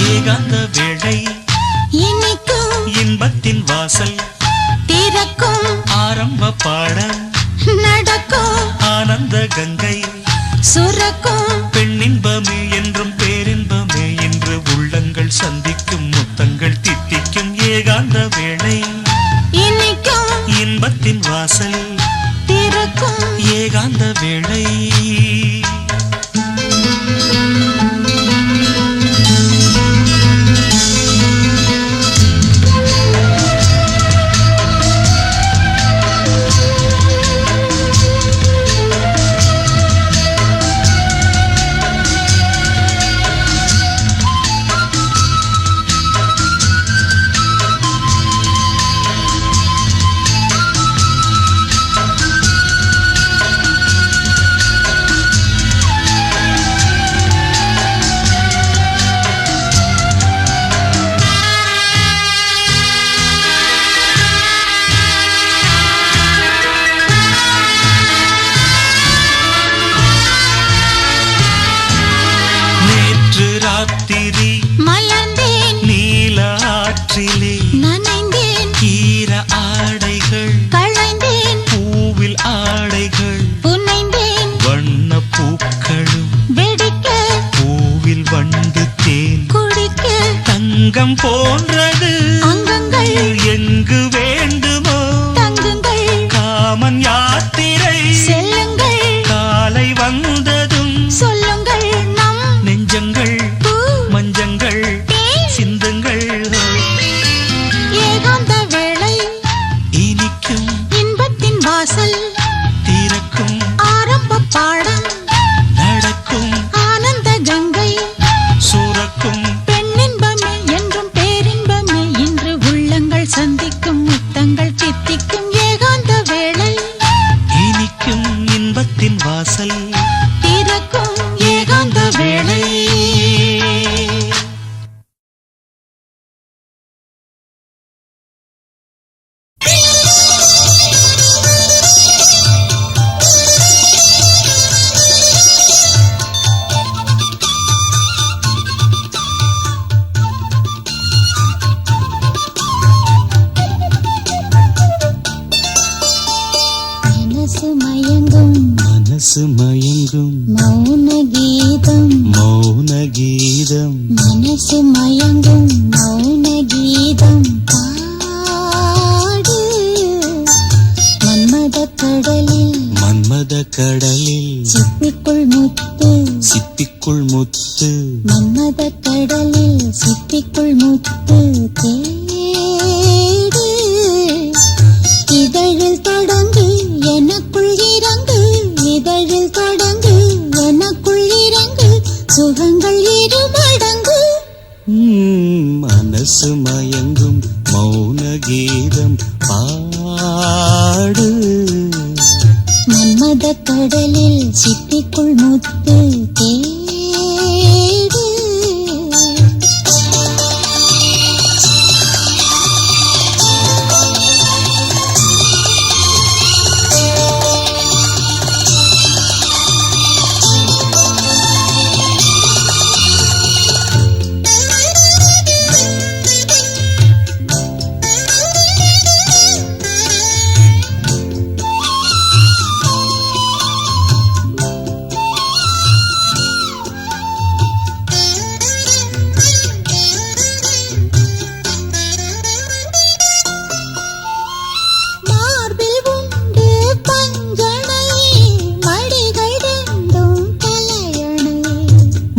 ஏகாந்த வேளை இனிக்கும் இன்பத்தின் வாசல் திறக்கும் ஆரம்ப பாடம் நடக்கும் ஆனந்த கங்கை சுரக்கும் பெண்ணின்பமே என்றும் பேரின்பமே என்று உள்ளங்கள் சந்திக்கும் முத்தங்கள் தித்திக்கும் ஏகாந்த வேளை இனிக்கும் இன்பத்தின் வாசல் திறக்கும் ஏகாந்த வேளை நேற்று ராத்திரி மலர்ந்தேன் நீல ஆற்றிலே நனைந்தேன் ஈர ஆடைகள் களைந்தேன் பூவில் ஆடைகள் புனைந்தேன் வண்ண பூக்களும் வெடிக்க பூவில் வண்டு தேன் குடிக்க தங்கம் போன்றது அங்கங்கள் எங்கு வேண்டுமோ தங்குங்கள் காமன் யாத்திரை செல்லுங்கள் காலை வந்ததும் சொல்லுங்கள் நம் நெஞ்சங்கள் பூ மஞ்சங்கள் தேன் சிந்துங்கள் ஏகாந்த வேளை இனிக்கும் இன்பத்தின் வாசல் திறக்கும் ஆரம்ப பாடம் நடக்கும் ஆனந்த கங்கை சுரக்கும் பெண்ணின்பமே என்றும் பேரின்பமே இன்று உள்ளங்கள் சந்திக்கும் முத்தங்கள் தித்திக்கும் ஏகாந்த வேளை இனிக்கும் இன்பத்தின் வாசல் திறக்கும் ஏகாந்த வேளை மயங்கும் மௌன கீதம் பாடு மன்மத கடலில் சிப்பிக்குள் முத்து மன்மத கடலில் சிப்பிக்குள் முத்து தேடு இதழில் தொடங்கு எனக்குள் இறங்கு இதழில் தொடங்கு எனக்குள் இறங்கு சுகங்கள் இரு மடங்கு மனசு மயங்கும் மௌன கீதம் பாடு மன்மத கடலில் சிப்பிக்குள் முத்து தேடு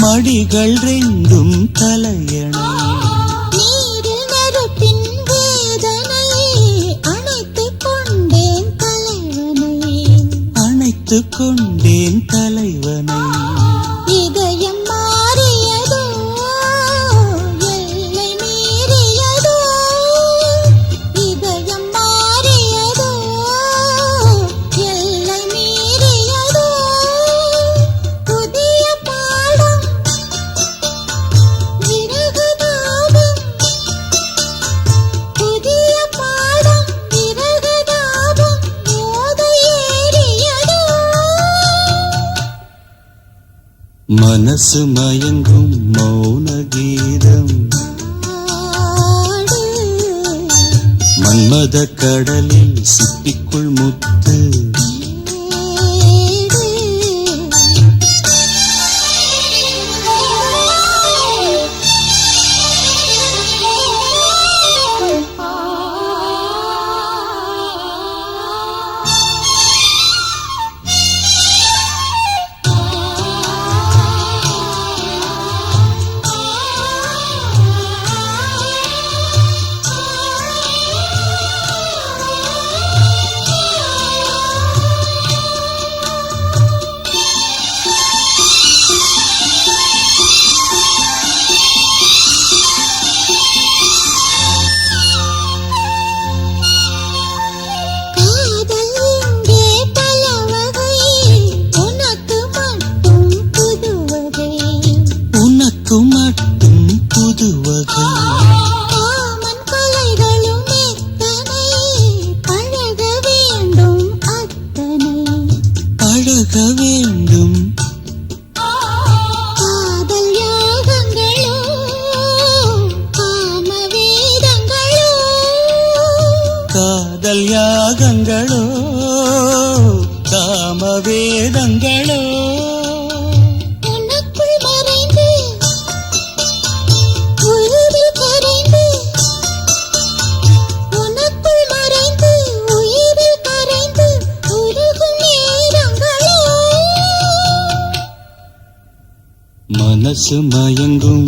மடிகள் ரெண்டும் தலையணை நீரில் நெருப்பின் வேதனை அணைத்துக் கொண்டேன் தலைவனை இதயம் மாறியதோ எல்லை மீறியதோ இதயம் மாறியதோ எல்லை மீறியதோ புதிய பாடம் விரகதாபம் புதிய பாடம் விரகதாபம் போதை ஏறியதோ மனசு மயங்கும் மௌன கீதம் பாடு மன்மத கடலில் சிப்பிக்குள் முத்து காதல் இங்கே பல வகை உனக்கு மட்டும் புது வகை உனக்கு மட்டும் புது வகை காமன் கலைகளும் எத்தனை பழக வேண்டும் அத்தனை பழக வேண்டும் காதல் யாகங்களோ காம வேதங்களோ காதல் யாகங்களோ காம வேதங்களோ உனக்குள் மறைந்து உயிரில் கரைந்து உனக்குள் மறைந்து உயிரில் கரைந்து உருகும் நேரங்களோ மனசு மயங்கும்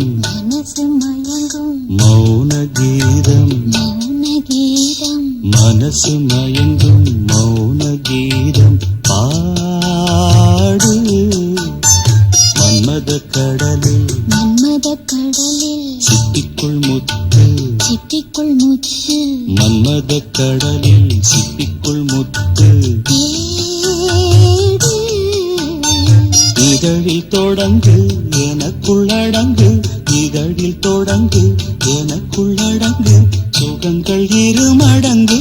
மௌன கீதம் மனசு மயங்கும் மௌன கீதம் பாடு மன்மத கடலில் சிப்பிக்குள் முத்து மன்மத கடலில் சிப்பிக்குள் முத்து தேடு இதழில் தொடங்கு எனக்குள்ளடங்கு இதழில் தொடங்கு எனக்குள்ளடங்கு சுகங்கள் இரு மடங்கு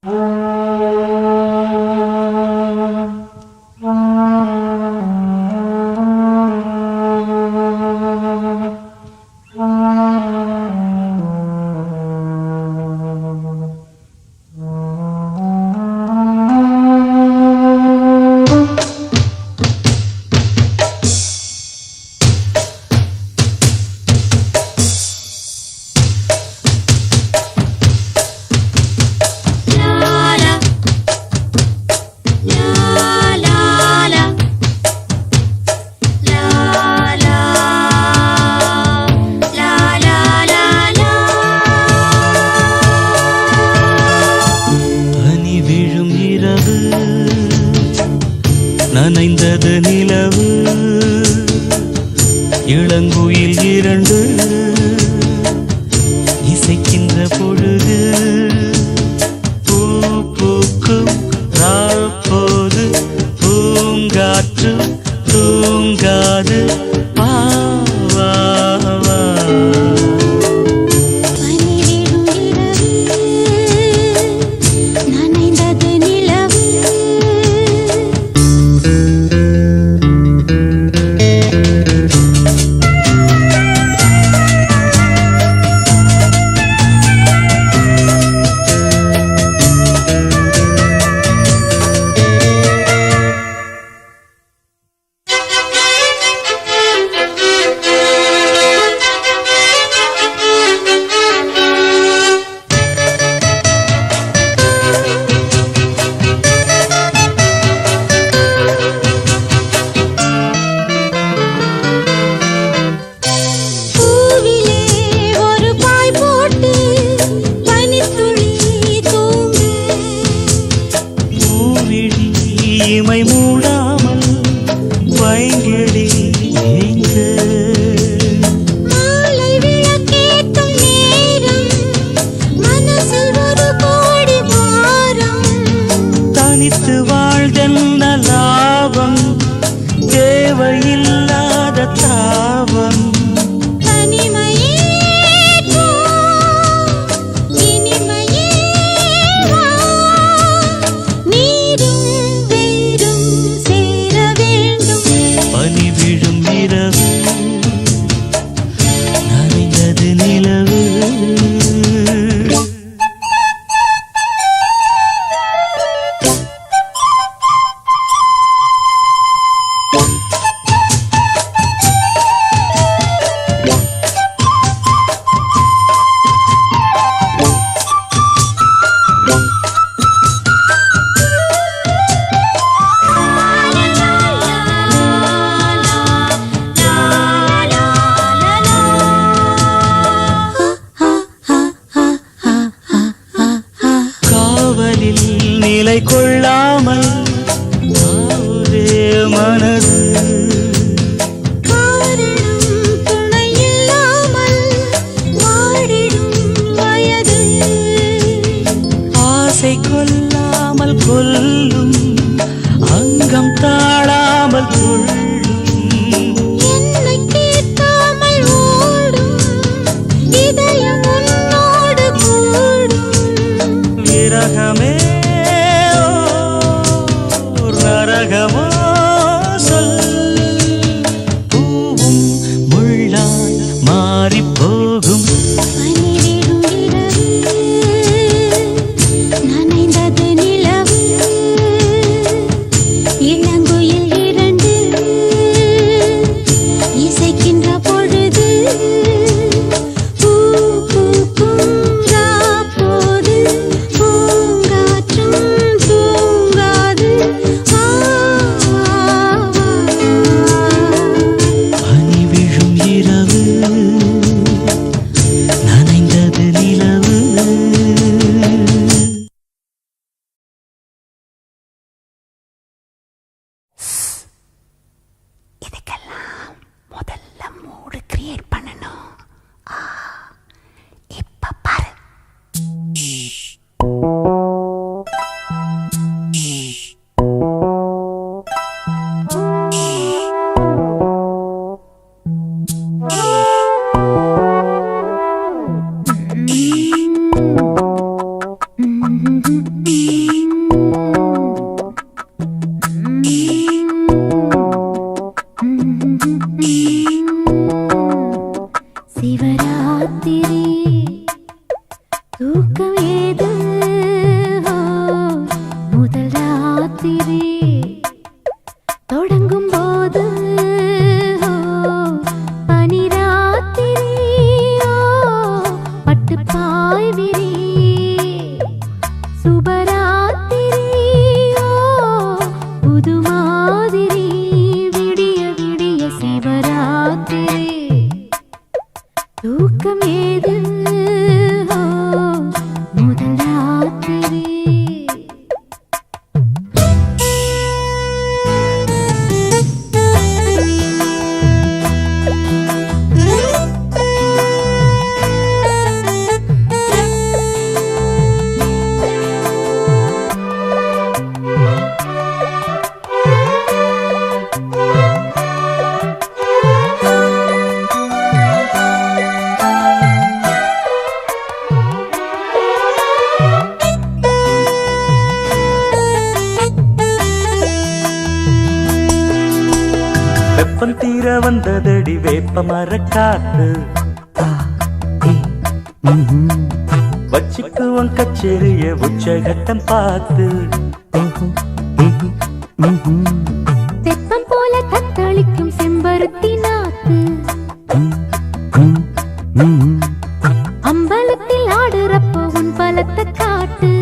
ஆ நனைந்தது நிலவு இளங்குயில் இரண்டு இசைக்கின்ற பொழுது பூ பூக்கும் ராப்போது பூங்காற்று தூங்காது வா வா வா நனைந்தது நிலவு இமை மூடாமல் வைங்கிடி ஏங்க மாலை விளக்கேற்றும் நேரம் மனசில் ஒரு கோடி வாரம் தனித்து வாழ்தென்ன லாபம் தேவையில்லாத தாபம் பனி விழும் இரவு நனைந்தது நிலவு நிலை கொள்ளாமல் ஒரே மனது காரணம் துணையில்லாமல் வாடிடும் வயது ஆசை கொல்லாமல் கொல்லும் அங்கம் தாழாமல் கொள்ளும் என்னை கேட்காமல் ஓடும் இதயம் உன்னோடு கூடும் விரகமே நரகமோ சொல் பூவும் முள்ளாய் மாறிப் போகும் பனிவிடும் இரவு நனைந்தது நிலவு இளங்குயில் இரண்டு இசைக்கின்ற பொழுது பூ பூக்கும் ராப்போது பூங்காற்றும் தூங்காது பனி விழும் இரவு நனைந்தது நிலவு இதுக்கெல்லாம் முதல்ல மூடு கிரியேட் பண்ணணும். இப்ப பாரு. சிவராத்திரி தூக்கம் ஏது முதல் ராத்திரி தொடங்கும் போது பனி ராத்திரி பட்டு பாய்விரி சுபராத்திரி புது மாதிரி விடிய விடிய சிவராத்திரி தூக்கம் ஏது முதல் ராத்திரி வெப்பம் தீர வந்ததடி வேப்ப மரக்காத்து வச்சுக்குவன் கச்சேரிய உச்சகட்டம் பார்த்து தெப்பம் போல தத்தளிக்கும் செம்பருத்தி நாத்து அம்பலத்தில் ஆடுறப்போ உன் பலத்தை காட்டு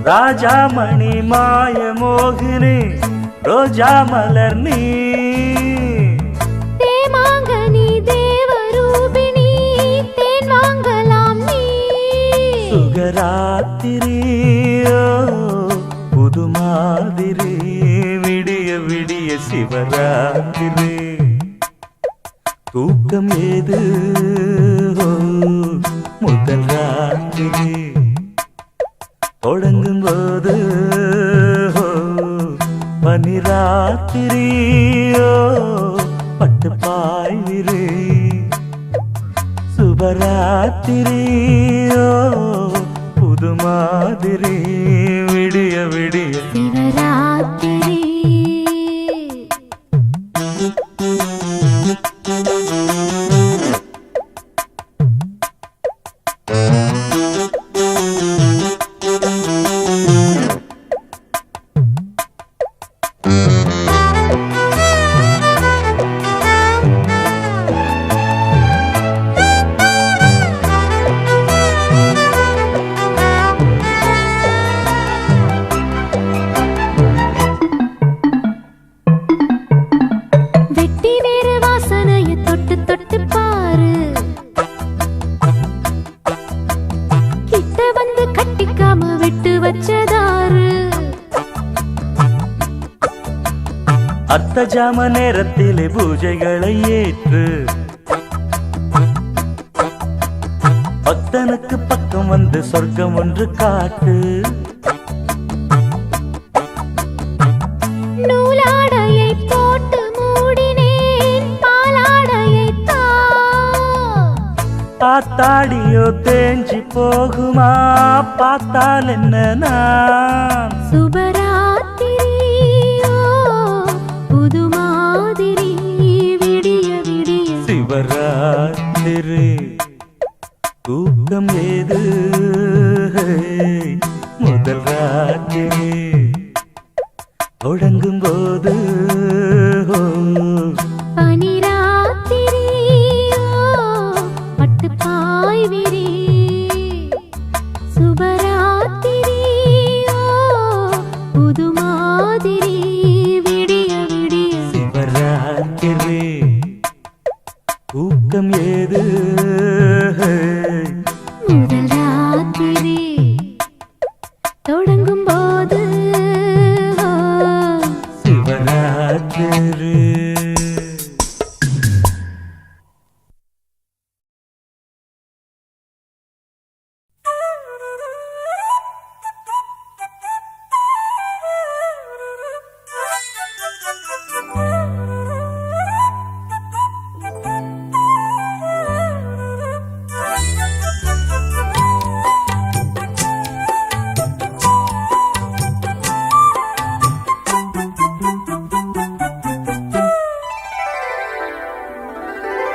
ராஜா மணி மாய மோகினி ரோஜா மலர் நீ தேமாங்கனி தேவரூபிணி தேன் வாங்கலாம் நீ சுகராத்திரியோ புது மாதிரி விடிய விடிய சிவராத்திரி தூக்கம் ஏது முதல் ராத்திரி தொடங்கும் போது பனிராத்திரியோ பட்டு பாய்விரு சுபராத்திரியோ புது மாதிரி விடிய விடிய சிவராத்திரி அர்த்த ஜாம நேரத்திலே பூஜைகளை ஏற்று பக்தனுக்கு பக்கம் வந்து சொர்க்கம் ஒன்று காட்டு நூலாடையை போட்டு மூடினேன் பாலாடையை பார்த்தாடியோ தேஞ்சி போகுமா பார்த்தால் என்ன நான் சுபராத்திரியோ புது மாதிரி விடிய விடிய சிவராத்திரி தூக்கம் ஏது முதல் ராத்திரி தொடங்கும் போது பனிராத்திரியோ பட்டு பாய் விரி சுபராத்திரியோ புது மாதிரி விடிய விடிய சிவராத்திரி தூக்கம் ஏது முதல் ராத்திரி தொடங்கும் போது சிவராத்திரி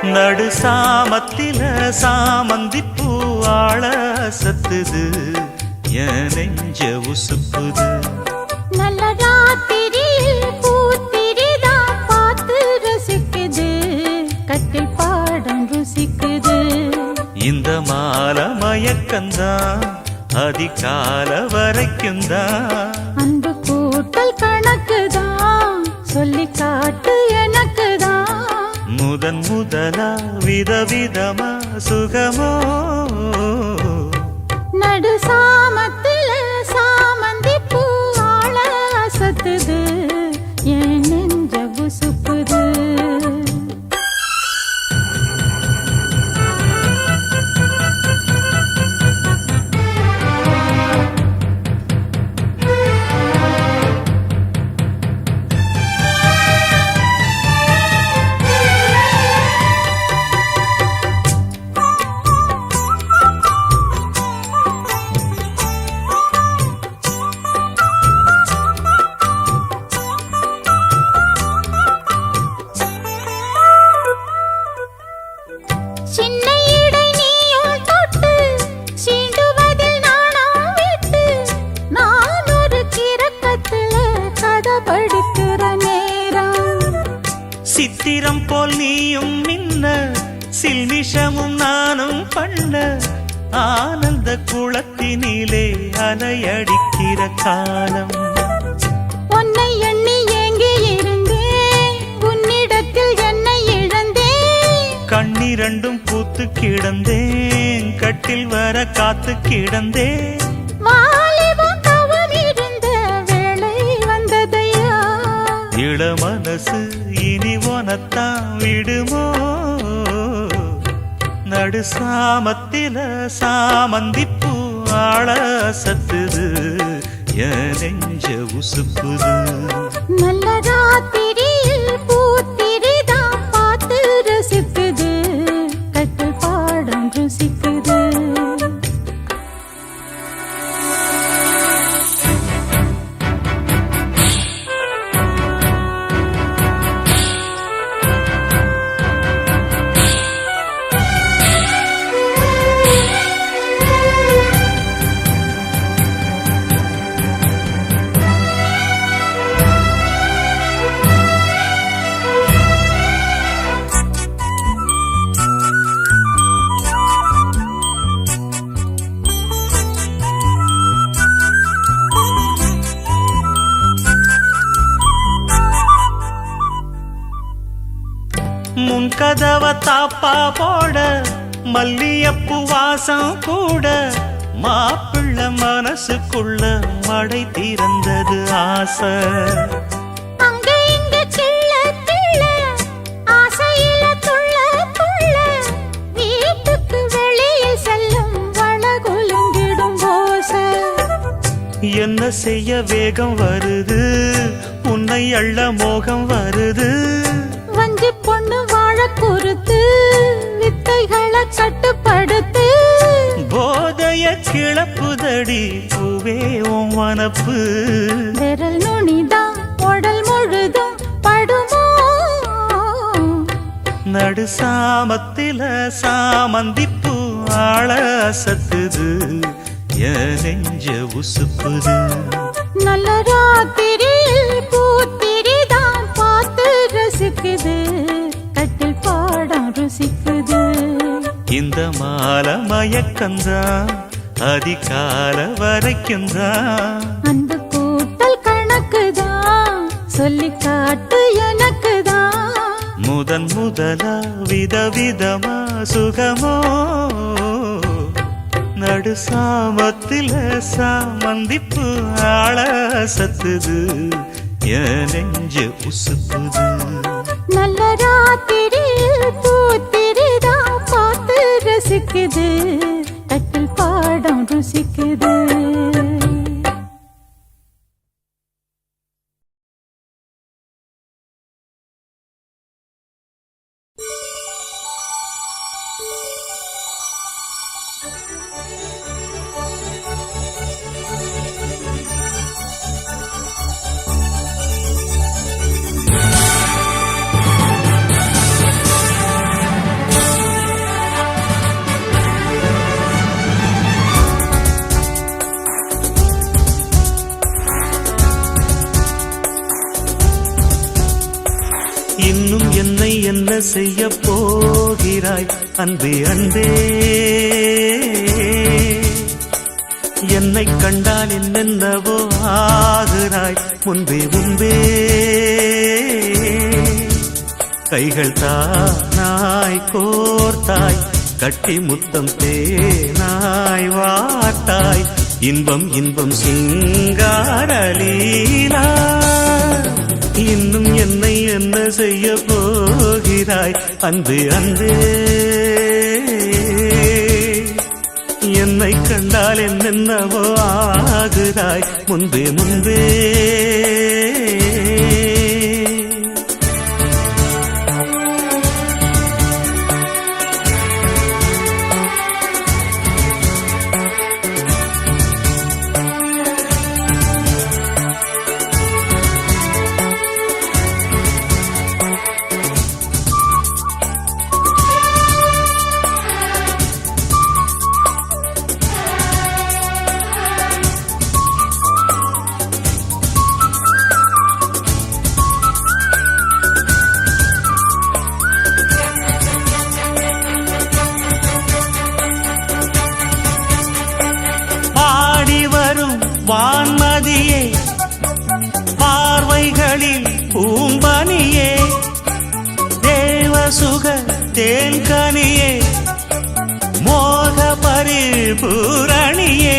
நடு சாமத்தில சாமந்தி பூவாழ சத்துது என் நெஞ்ச உசுப்புது நல்ல ராத்திரியில் பூத்திரிதான் பார்த்து ரசிக்குது கட்டில் பாடம் ருசிக்குது இந்த மால மயக்கந்தான் அதிகால வரைக்கும் தான் அன்பு கூட்டல் கணக்குதான் சொல்லி காட்டு எனக்குதான் முதன் முதலா விதவிதமா சுகமோ நடு சாமத்தில சாமந்தி பூ ஆள அசத்துது என் நெஞ்ச உசுப்புது நல்ல ஆனந்த குளத்தினிலே அலையடிக்கிற காலம். உன்னை எண்ணி ஏங்கி இருந்தேன், உன்னிடத்தில் என்னை இழந்தேன். கண்ணிரண்டும் பூத்து கிடந்தேன், கட்டில் வர காத்து கிடந்தேன். வாலிபம் தவம் இருந்த வேளை வந்ததையா, இள மனசு இனி உனத்தான் விடுமோ? நடு சாமத்தில சாமந்திப்பூ ஆள சத்துது, என் நெஞ்ச உசுப்புது. நல்ல ராத்திரியில் பூத்திரிதான் பார்த்து ரசிக்குது, கட்டில் பாடம் ருசிக்குது. முன் கதவ தாப்பா போட மல்லியப்பு வாசம் கூட, மாப்பிள்ள மனசுக்குள்ள மடை திறந்தது ஆசை. அங்க இங்க கிள்ள கிள்ள ஆசையில துள்ள துள்ள, வீட்டுக்கு வெளியில் செல்லும் வளகுலுங்கிடும் ஓசை. என்ன செய்ய வேகம் வருது, உன்னை அள்ள மோகம் வருது. வஞ்சி பொண்ணு வாழ குறுத்து, வித்தைகளை கட்டுப்படுத்து. போதைய கிளப்புதடி பூவே உன் வனப்பு. விரல் நுனிதான் உடல் முழுதும் படுமோ? நடு சாமத்தில சாமந்திப்பூ ஆள சத்துது, என் நெஞ்ச உசுப்புது. நல்ல ராத்திரியில் பூத்திரிதான் பார்த்து ரசிக்குது, கட்டில் பாடம் ருசிக்குது. இந்த மால மயக்கந்தான் அதிகால வரைக்கும்தான். அந்த கூட்டல் கணக்குதான் சொல்லி காட்டு எனக்குதான். முதன் முதலா விதவிதமா சுகமோ, நடு சாமத்தில சாமந்திப்பு ஆள சத்துது, என் நெஞ்ச உசுப்புது. நல்ல ராத்திரியில் பூத்திரிதான் பார்த்து ரசிக்குது, கட்டில் பாடம் ருசிக்குது. இன்னும் என்னை என்ன செய்ய போகிறாய் அன்பே அன்பே? என்னை கண்டால் என்னென்னவோ ஆகிறாய் முன்பே முன்பே. கைகள் தானாய் கோர்த்தாய், கட்டி முத்தம் தேனாய் வார்த்தாய், இன்பம் இன்பம் சிங்காரலீலா. இன்னும் என்னை என்ன செய்ய போகிறாய் அன்பே அன்பே? என்னை கண்டால் என்னென்னவோ ஆகிறாய் முன்பே முன்பே. வான்மதியே பார்வைகளில் பூம்பனியே தேவசுக தேன்கனியே மோக பரிபூரணியே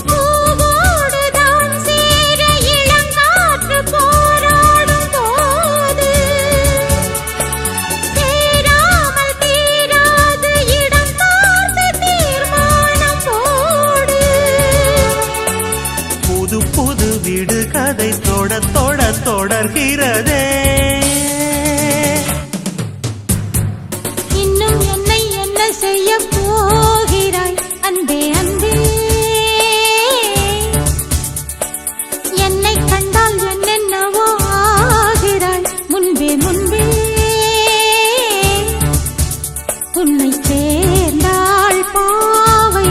பூவோடுதான் சேர இளங்காற்று போராடும் போது சேராமல் தீராது இடம் பார்த்து தீர்மானம் போடு. புது புது வீடு கதை தொட தொட தொடர்கிறதே இன்னும் என்னை என்ன செய்ய போகிறாய் அன்பே அன்பே என்னை கண்டால் என்னென்னவோ ஆகிறாய் முன்பே முன்பே உன்னை சேர்ந்தாள் பாவை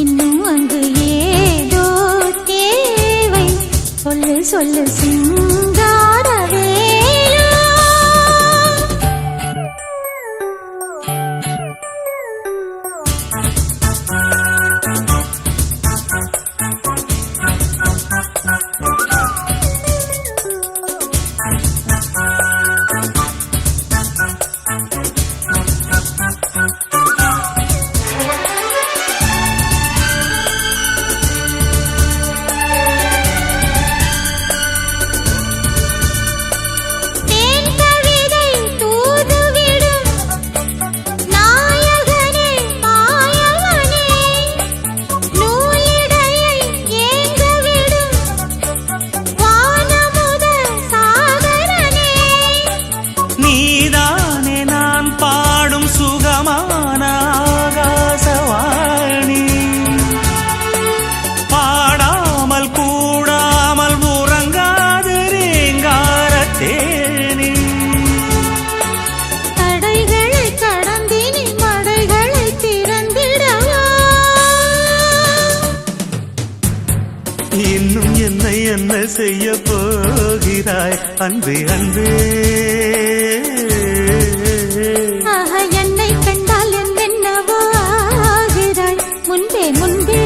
இன்னும் அங்கு ஏதோ தேவை சொல்லு சொல்லு சிங்காரவேலா. தேன் கவிதை தூதுவிடும் நாயகனே மாயவனே நூலிடையை ஏங்கவிடும் வானமுத சாகரனே. நீதானே நான் பாடும் சுகமான ஆகாசவாணி பாடாமல் கூடாமல் உறங்காது ரீங்கார தேனி தடைகளை கடந்தினி மடைகளை திறந்திடவா. இன்னும் என்னை என்ன செய்ய போகிறாய் அன்பே அன்பே ஆஹா, என்னை கண்டால் என்னென்னவோ ஆகிறாய் முன்பே முன்பே.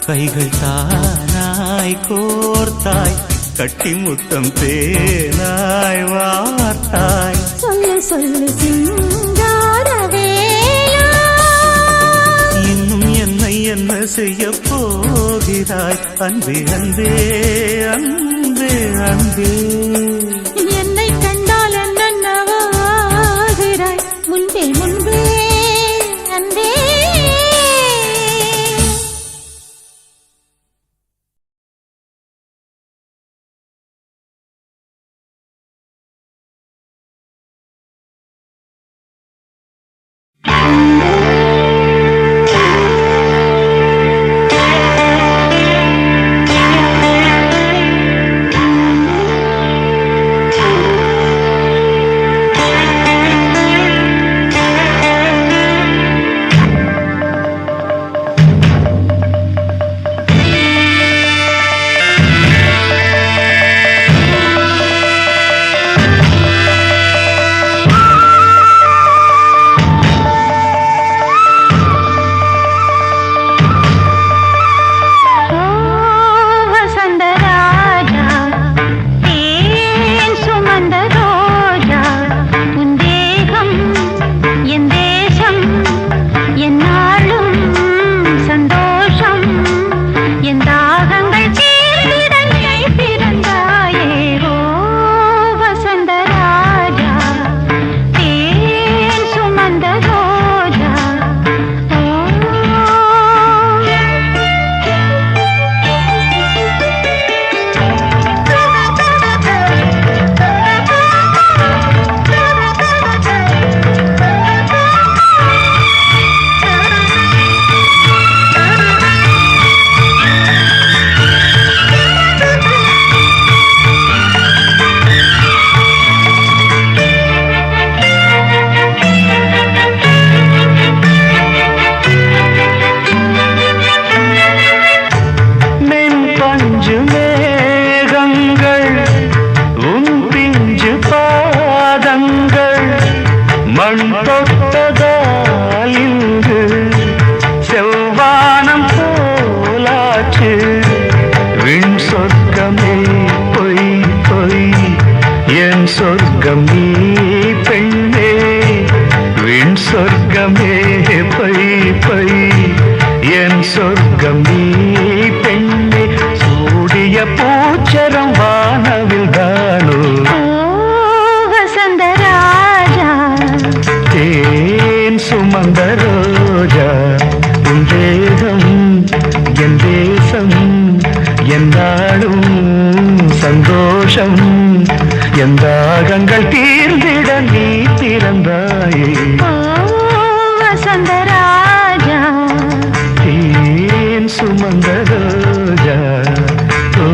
கைகள் தானாய் கோர்த்தாய் கட்டி முத்தம் தேனாய் வார்த்தாய் சொல்லு சொல்லு சிங்காரவேலா. இன்னும் என்னை என்ன செய்ய போகிறாய் அன்பே அன்பே அன்பே அன்பே என்னை கண்டால் என்னென்னவோ ஆகிறாய் முன்பே முன்பே அன்பே. என் தேசம் என்னாலும் சந்தோஷம் என் தாகங்கள் தீர்ந்திட நீ பிறந்தாயே ஓ வசந்தராஜா தேன் சுமந்த ரோஜா ஓ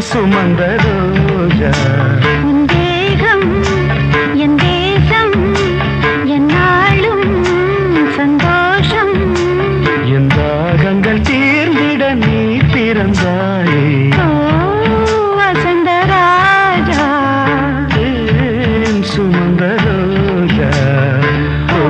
சுமந்த ரோஜா உன் தேகம் என் தேசம் என்னாலும் சந்தோஷம் என் தாகங்கள் தீர்ந்திட நீ பிறந்தாயே ஓ வசந்தராஜா தேன் சுமந்த ரோஜா ஓ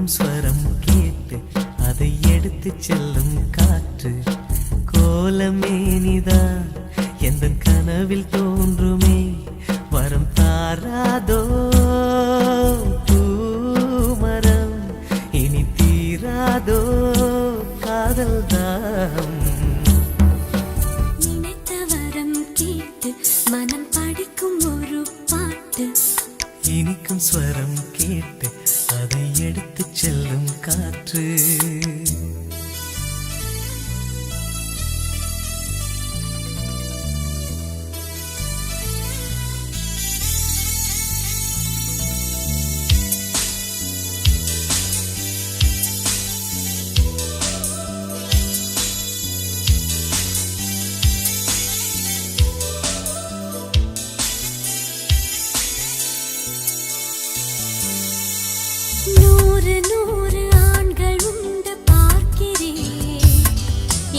ஸ்வரம் கேட்டு அதை எடுத்து செல்லும் காற்று கோலமேனிதான் எந்த கனவில் தோன்றுமே வரம் தாராதோ பூமரம் இனி தீராதோ காதல் தான் நினைத்த வரம் கேட்டு மனம் படிக்கும் ஒரு பாட்டு இனிக்கும் ஸ்வரம் கேட்டு அதை எடுத்து செல்லும் காற்று நூறு நூறு ஆண்கள் உண்டு பார்க்கிறேன்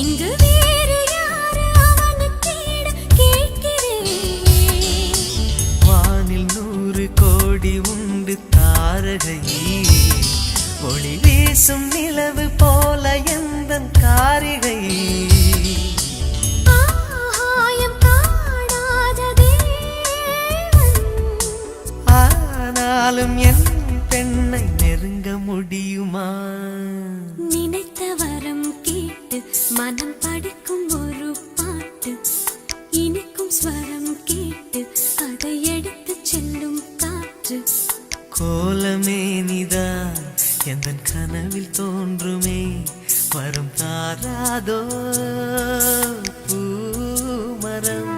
இங்கு வேறு யாரு அவனை தேட கேட்கிறேன் வானில் 100 கோடி உண்டு தாரகை ஒளி வீசும் நிலவு போல எந்தன் காரிகை ஆகாயம் காணாத தேவன் ஆனாலும் என் பெண்ணை நெருங்க முடியுமா நினைத்த வரம் கேட்டு மனம் படிக்கும் ஒரு பாட்டு இனிக்கும் ஸ்வரம் கேட்டு அதை எடுத்து செல்லும் காற்று கோலமேனிதான் எந்தன் கனவில் தோன்றுமே வரும் தாராதோ பூமரம்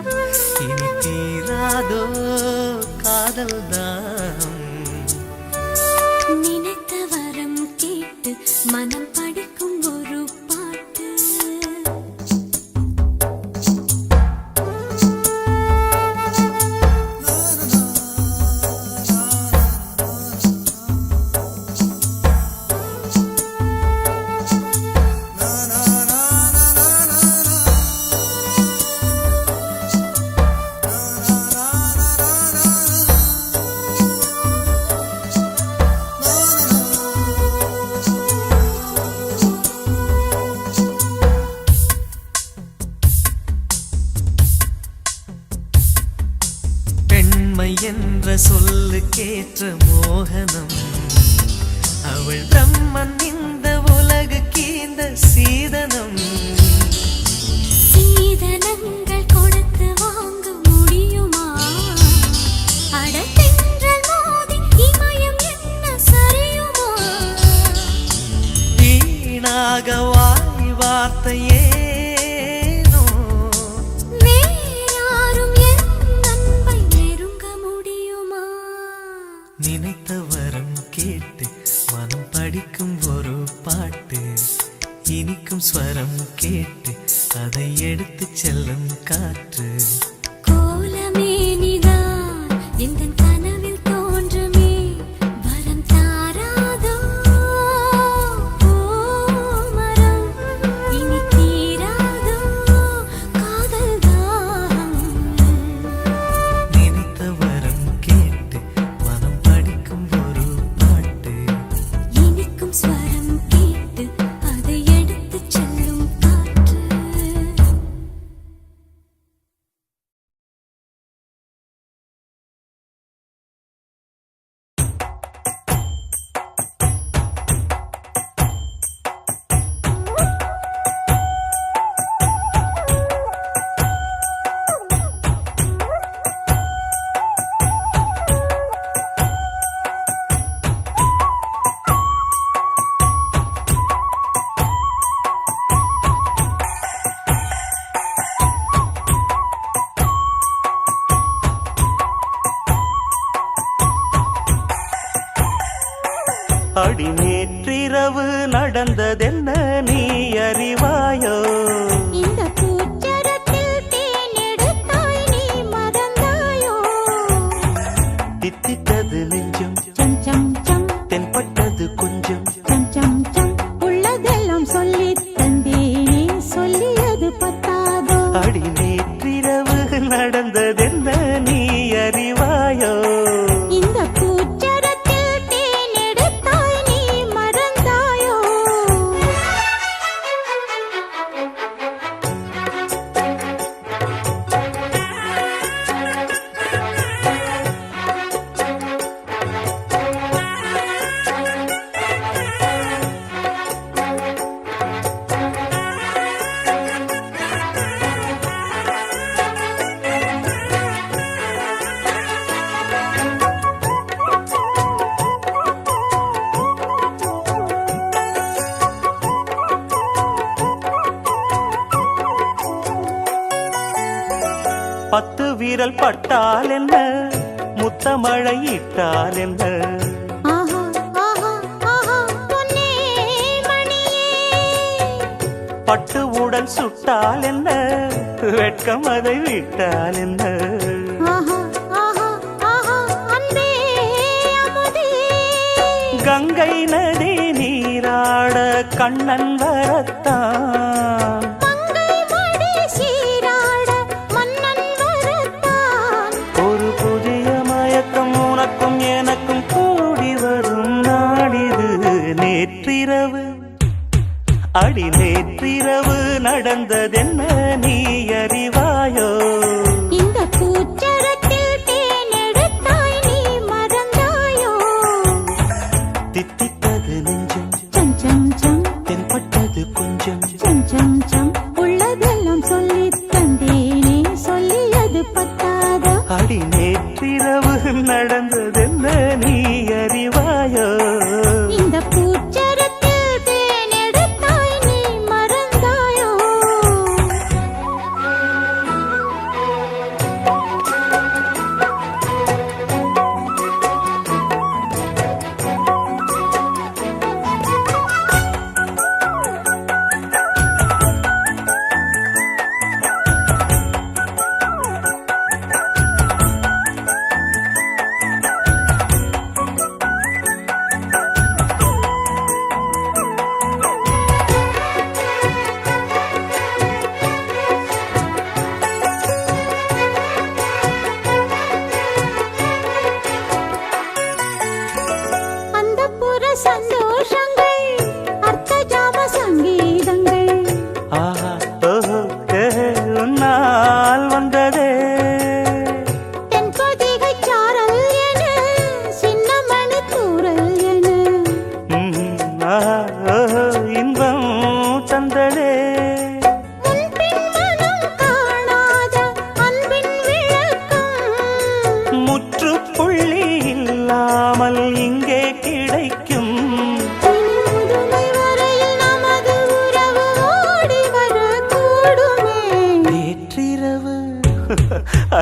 இனி தீரா அதோ காதல்தான். நினைத்த வரம் கேட்டு மனம் படிக்கும் ஒரு பாட்டு. பெண்மை என்ற சொல்லுக்கேற்ற மோகனம், அவள் பிரம்மன் இந்த உலகுக்கு இந்த சீதனம். சீதனங்கள் கொடுத்து வாங்க முடியுமா? அடத்தென்றல் மோதி இமயம் என்ன சரியுமா? வீணாக வாய் வார்த்தையேனோ, வேறாரும் என் அன்பை நெருங்க முடியுமா? நினைத்த வரம் கேட்டு மனம் படிக்கும் ஒரு பாட்டு. இனிக்கும் ஸ்வரம் கேட்டு அதை எடுத்து செல்லும் காற்று. கோலமே நீதான் எந்தன் கனவில் தோன்றுமே, வரம் தாராதோ மரம், இனி தீராதோ காதல்தான். நினைத்த வரம் கேட்டு மனம் படிக்கும் ஒரு பாட்டு. இனிக்கும் ஸ்வரம் கேட்டு அதை எடுத்து செல்லும் காற்று. அடி நேற்றிரவு நடந்ததென்ன நீ அறிவாயோ? இந்த பூச்சரத்தில் தேனெடுத்தாய் நீ மறந்தாயோ? தித்தித்தது நெஞ்சம், சம் சம் சம் தென்பட்டது கொஞ்சம். சம் சம் சம் உள்ளதெல்லாம் சொல்லித் தந்தேனே, சொல்லியது பத்தாதோ? அடி நேற்றிரவு நடந்ததென்ன நீ அறிவாயோ? இந்த பூச்சரத்தில் தேனெடுத்தாய் நீ மறந்தாயோ? பத்து வீரல் பட்டால் என்ன, முத்தமழை இட்டால் என்ன? ஆஹா ஆஹா ஆஹா பொன்னே மணியே, பட்டு உடல் சுட்டால் என்ன, வெட்கம் அதை விட்டால் என்ன? ஆஹா ஆஹா ஆஹா அன்பே அமுதே, கங்கை நதி நீராட கண்ணன் வரத்தான். மங்கை மடி சீராட மன்னன் வரத்தான். ஒரு புதிய மயக்கம் உனக்கும் எனக்கும் கூடி வரும் நாடிது. நேற்றிரவு அடி நேற்றிரவு நடந்ததென்ன நீ அறிவாயோ? இந்த பூச்சரத்தில் தேனெடுத்தாய் நீ மறந்தாயோ? தித்தித்தது நெஞ்சம், சம் சம் சம் தென்பட்டது கொஞ்சம். சம் சம் சம் உள்ளதெல்லாம் சொல்லித் தந்தேனே, சொல்லியது பத்தாதோ? அடி நேற்றிரவு நடந்ததென்ன நீ அறிவாயோ? இந்த பூச்சரத்தில் தேனெடுத்தாய் நீ மறந்தாயோ?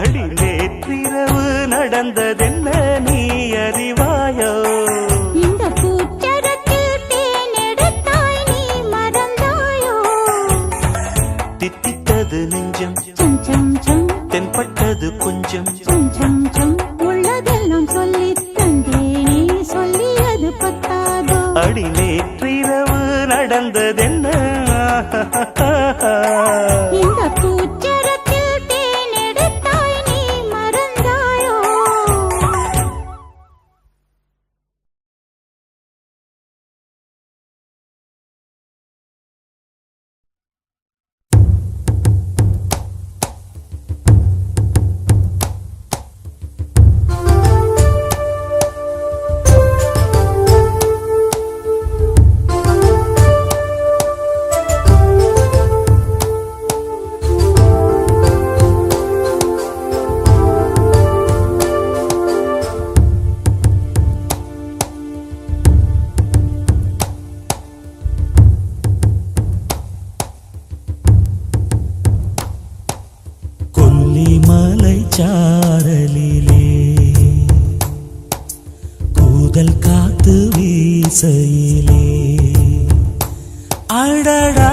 அடி நேற்றிரவு நடந்ததென்ன நீ அறிவாயோ இந்த பூச்சரத்தில் தேனெடுத்தாய் நீ மறந்தாயோ தித்தித்தது நெஞ்சம் சம் சம் சம் தென்பட்டது கொஞ்சம் சம் சம் சம் உள்ளதெல்லாம் சொல்லித் தந்தேனே சொல்லியது பத்தாதோ அடி நேற்றிரவு நடந்ததென்ன இந்த பூச்சரத்தில் தேனெடுத்தாய் நீ மறந்தாயோ கொல்லிமலை சாரலிலே கூதல் காத்து வீசையிலே அடடா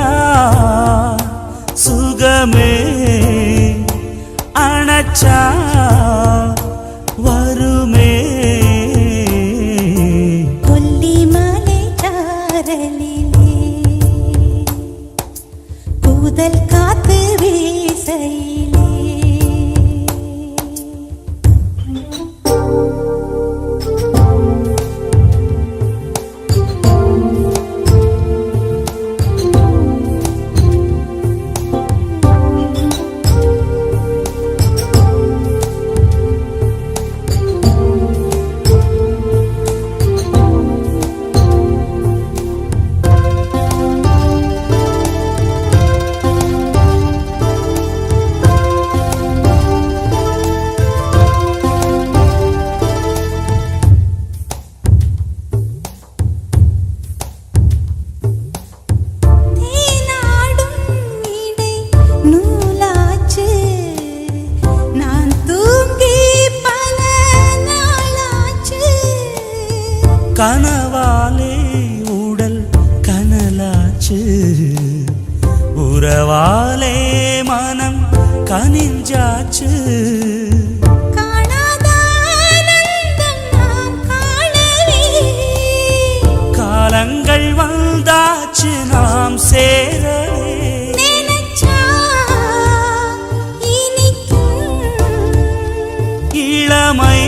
சுகமே அணச்சா வருமே கொல்லிமலை சாரலிலே கூதல் காத்து வீசையிலே தேனாடும் இடை நூலாச்சு நான் தூங்கி பல நாளாச்சு கனவாலே உடல் கனலாச்சு உறவாலே மனம் கனிஞ்சாச்சு காணாத ஆனந்தம் நாம் காணவே காலங்கள் வந்தாச்சு நாம் சேரவே நினைச்சா இனிக்கும் இளமை